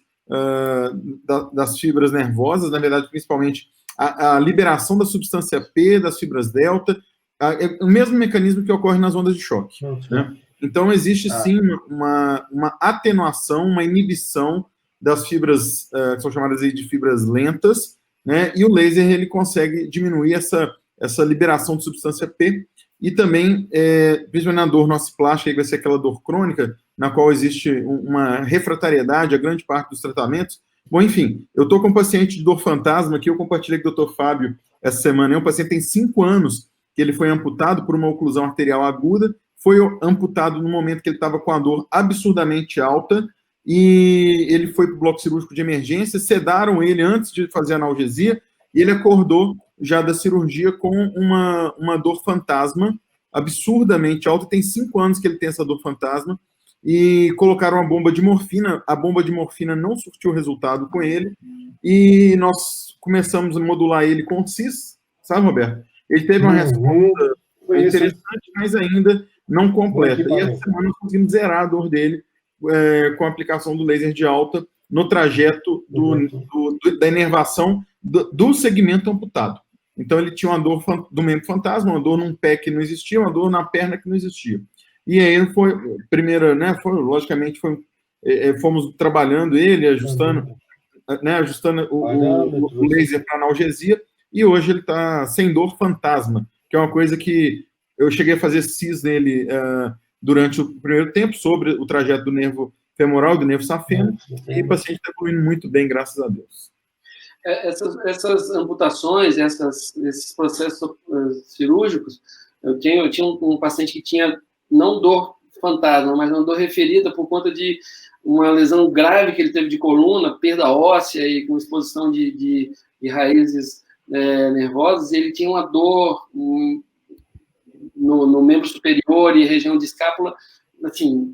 nervosas, na verdade, principalmente a liberação da substância P, das fibras delta, é o mesmo mecanismo que ocorre nas ondas de choque. Né? Então, existe sim uma atenuação, uma inibição das fibras, que são chamadas aí de fibras lentas, né? E o laser ele consegue diminuir essa liberação de substância P, e também, principalmente na dor nociplástica, que vai ser aquela dor crônica, na qual existe uma refratariedade a grande parte dos tratamentos. Bom, enfim, eu estou com um paciente de dor fantasma, que eu compartilhei com o Dr. Fábio essa semana. Um paciente tem 5 anos, que ele foi amputado por uma oclusão arterial aguda, foi amputado no momento que ele estava com a dor absurdamente alta, e ele foi para o bloco cirúrgico de emergência, sedaram ele antes de fazer a analgesia, e ele acordou já da cirurgia com uma dor fantasma absurdamente alta. Tem 5 anos que ele tem essa dor fantasma, e colocaram uma bomba de morfina. A bomba de morfina não surtiu resultado com ele, e nós começamos a modular ele com CIS, sabe, Roberto? Ele teve uma resposta interessante, mas ainda não completa. E essa semana nós conseguimos zerar a dor dele com a aplicação do laser de alta no trajeto da inervação do segmento amputado. Então, ele tinha uma dor do membro fantasma, uma dor num pé que não existia, uma dor na perna que não existia. E aí, logicamente, fomos trabalhando ele, ajustando o laser para analgesia, e hoje ele está sem dor fantasma, que é uma coisa que eu cheguei a fazer CIS nele durante o primeiro tempo, sobre o trajeto do nervo femoral, do nervo safeno, e o paciente está evoluindo muito bem, graças a Deus. Essas amputações, esses processos cirúrgicos, eu tinha um paciente que tinha não dor fantasma, mas uma dor referida por conta de uma lesão grave que ele teve de coluna, perda óssea e com exposição de raízes nervosas, e ele tinha uma dor no membro superior e região de escápula, assim,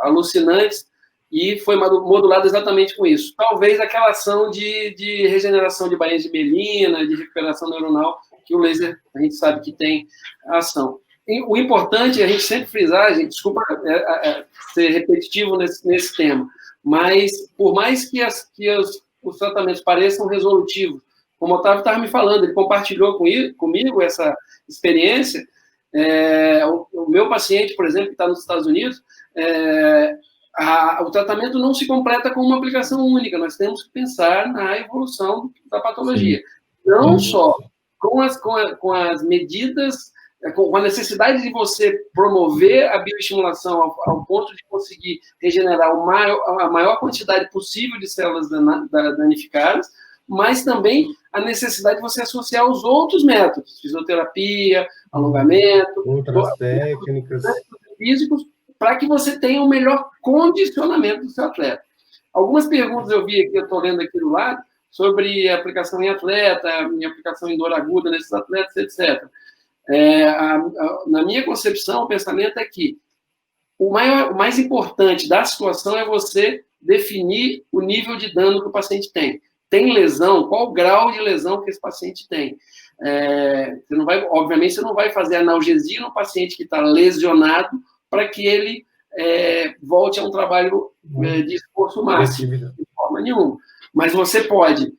alucinantes, e foi modulado exatamente com isso. Talvez aquela ação de regeneração de bainhas de mielina, de recuperação neuronal, que o laser, a gente sabe que tem ação. E o importante é a gente sempre frisar, gente, desculpa ser repetitivo nesse tema, mas por mais que os tratamentos pareçam resolutivos, como o Otávio estava me falando, ele compartilhou comigo essa experiência. O meu paciente, por exemplo, que está nos Estados Unidos, o tratamento não se completa com uma aplicação única, nós temos que pensar na evolução da patologia. Sim. Não só com as medidas, com a necessidade de você promover a bioestimulação ao ponto de conseguir regenerar a maior quantidade possível de células danificadas, mas também a necessidade de você associar os outros métodos, fisioterapia, alongamento, outras técnicas físicos, para que você tenha o melhor condicionamento do seu atleta. Algumas perguntas eu vi aqui, eu estou lendo aqui do lado, sobre aplicação em atleta, minha aplicação em dor aguda nesses atletas, etc. Na minha concepção, o pensamento é que o mais importante da situação é você definir o nível de dano que o paciente tem. Tem lesão? Qual o grau de lesão que esse paciente tem? Obviamente, você não vai fazer analgesia no paciente que está lesionado para que ele volte a um trabalho de esforço máximo, de forma nenhuma. Mas você pode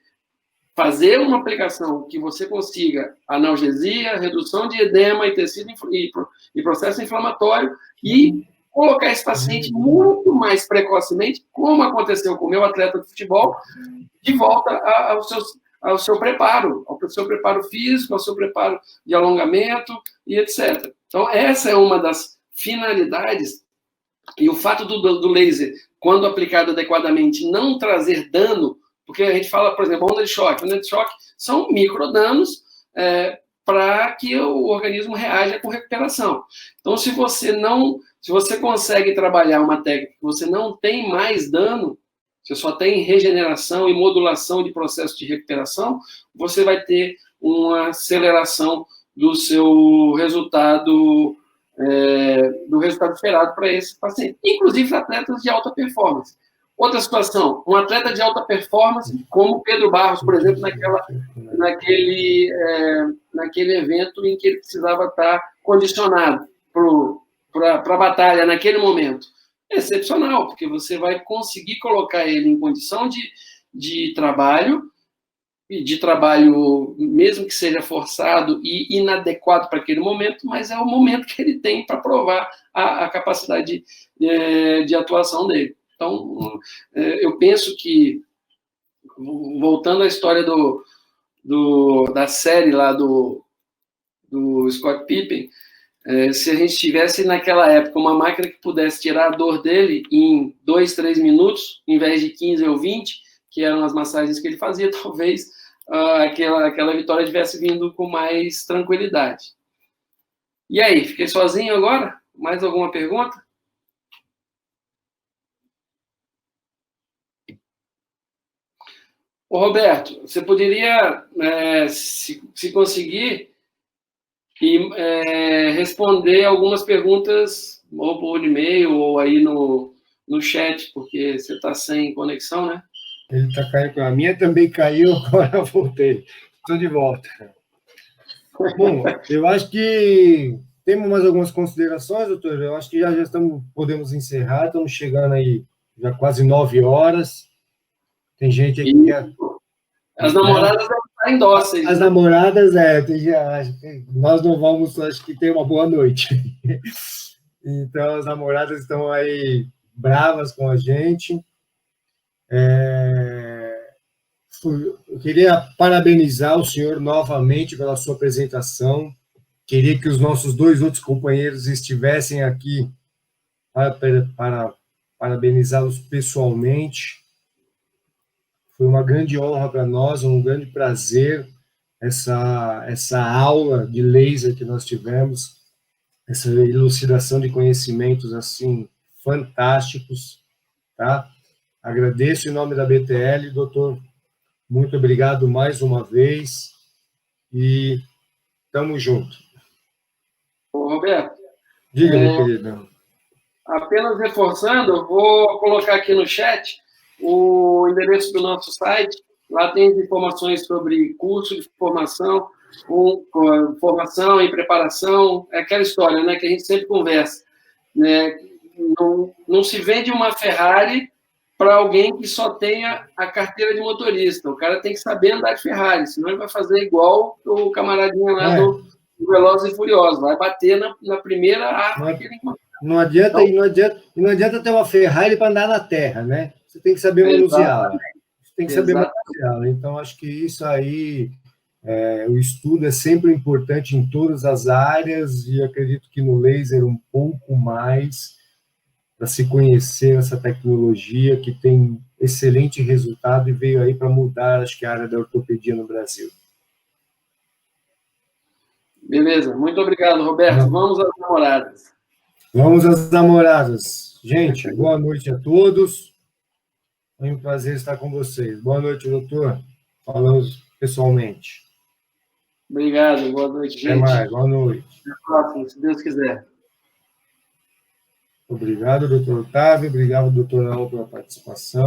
fazer uma aplicação que você consiga analgesia, redução de edema e tecido e processo inflamatório e colocar esse paciente muito mais precocemente, como aconteceu com o meu atleta de futebol, de volta ao seu preparo físico, ao seu preparo de alongamento e etc. Então, essa é uma das finalidades, e o fato do laser, quando aplicado adequadamente, não trazer dano, porque a gente fala, por exemplo, onda de choque. Onda de choque são microdanos para que o organismo reaja com recuperação. Então, se você consegue trabalhar uma técnica que você não tem mais dano, você só tem regeneração e modulação de processo de recuperação, você vai ter uma aceleração do seu resultado, do resultado esperado para esse paciente, inclusive atletas de alta performance. Outra situação, um atleta de alta performance, como o Pedro Barros, por exemplo, naquele evento em que ele precisava estar condicionado para a batalha naquele momento. Excepcional, porque você vai conseguir colocar ele em condição de trabalho, mesmo que seja forçado e inadequado para aquele momento, mas é o momento que ele tem para provar a capacidade de atuação dele. Então, eu penso que, voltando à história da série lá do Scott Pippen, se a gente tivesse naquela época uma máquina que pudesse tirar a dor dele em 2, 3 minutos, em vez de 15 ou 20, que eram as massagens que ele fazia, talvez aquela vitória tivesse vindo com mais tranquilidade. E aí, fiquei sozinho agora? Mais alguma pergunta? Ô, Roberto, você poderia, se conseguir, responder algumas perguntas, ou por e-mail, ou aí no chat, porque você está sem conexão, né? Ele está caindo. A minha também caiu, agora eu voltei. Estou de volta. Bom, eu acho que temos mais algumas considerações, doutor. Eu acho que já podemos encerrar, estamos chegando aí já quase 9 horas. Tem gente aqui que... As namoradas devem estar indóceis. As namoradas, nós não vamos, acho que ter uma boa noite. Então, as namoradas estão aí bravas com a gente. Eu queria parabenizar o senhor novamente pela sua apresentação. Queria que os nossos 2 outros companheiros estivessem aqui para parabenizá-los pessoalmente. Foi uma grande honra para nós, um grande prazer essa aula de laser que nós tivemos, essa elucidação de conhecimentos assim fantásticos, tá? Agradeço em nome da BTL, doutor. Muito obrigado mais uma vez e tamo junto. Ô, Roberto. Diga, meu querido. Apenas reforçando, eu vou colocar aqui no chat o endereço do nosso site. Lá tem informações sobre curso de formação, formação e preparação, é aquela história, né, que a gente sempre conversa. Né? Não se vende uma Ferrari para alguém que só tenha a carteira de motorista. O cara tem que saber andar de Ferrari, senão ele vai fazer igual o camaradinha lá do Velozes e Furiosos, vai bater na primeira arma que ele encontrar. Não adianta, não adianta ter uma Ferrari para andar na terra, né? Você tem que saber manuseá-la. Você tem que saber manuseá-la. Então, acho que isso aí, o estudo é sempre importante em todas as áreas e acredito que no laser um pouco mais para se conhecer essa tecnologia que tem excelente resultado e veio aí para mudar, acho que, a área da ortopedia no Brasil. Beleza, muito obrigado, Roberto. Vamos às namoradas. Vamos às namoradas. Gente, boa noite a todos. Foi um prazer estar com vocês. Boa noite, doutor. Falamos pessoalmente. Obrigado, boa noite, gente. Até mais, boa noite. Até a próxima, se Deus quiser. Obrigado, doutor Otávio. Obrigado, doutor Raul, pela participação.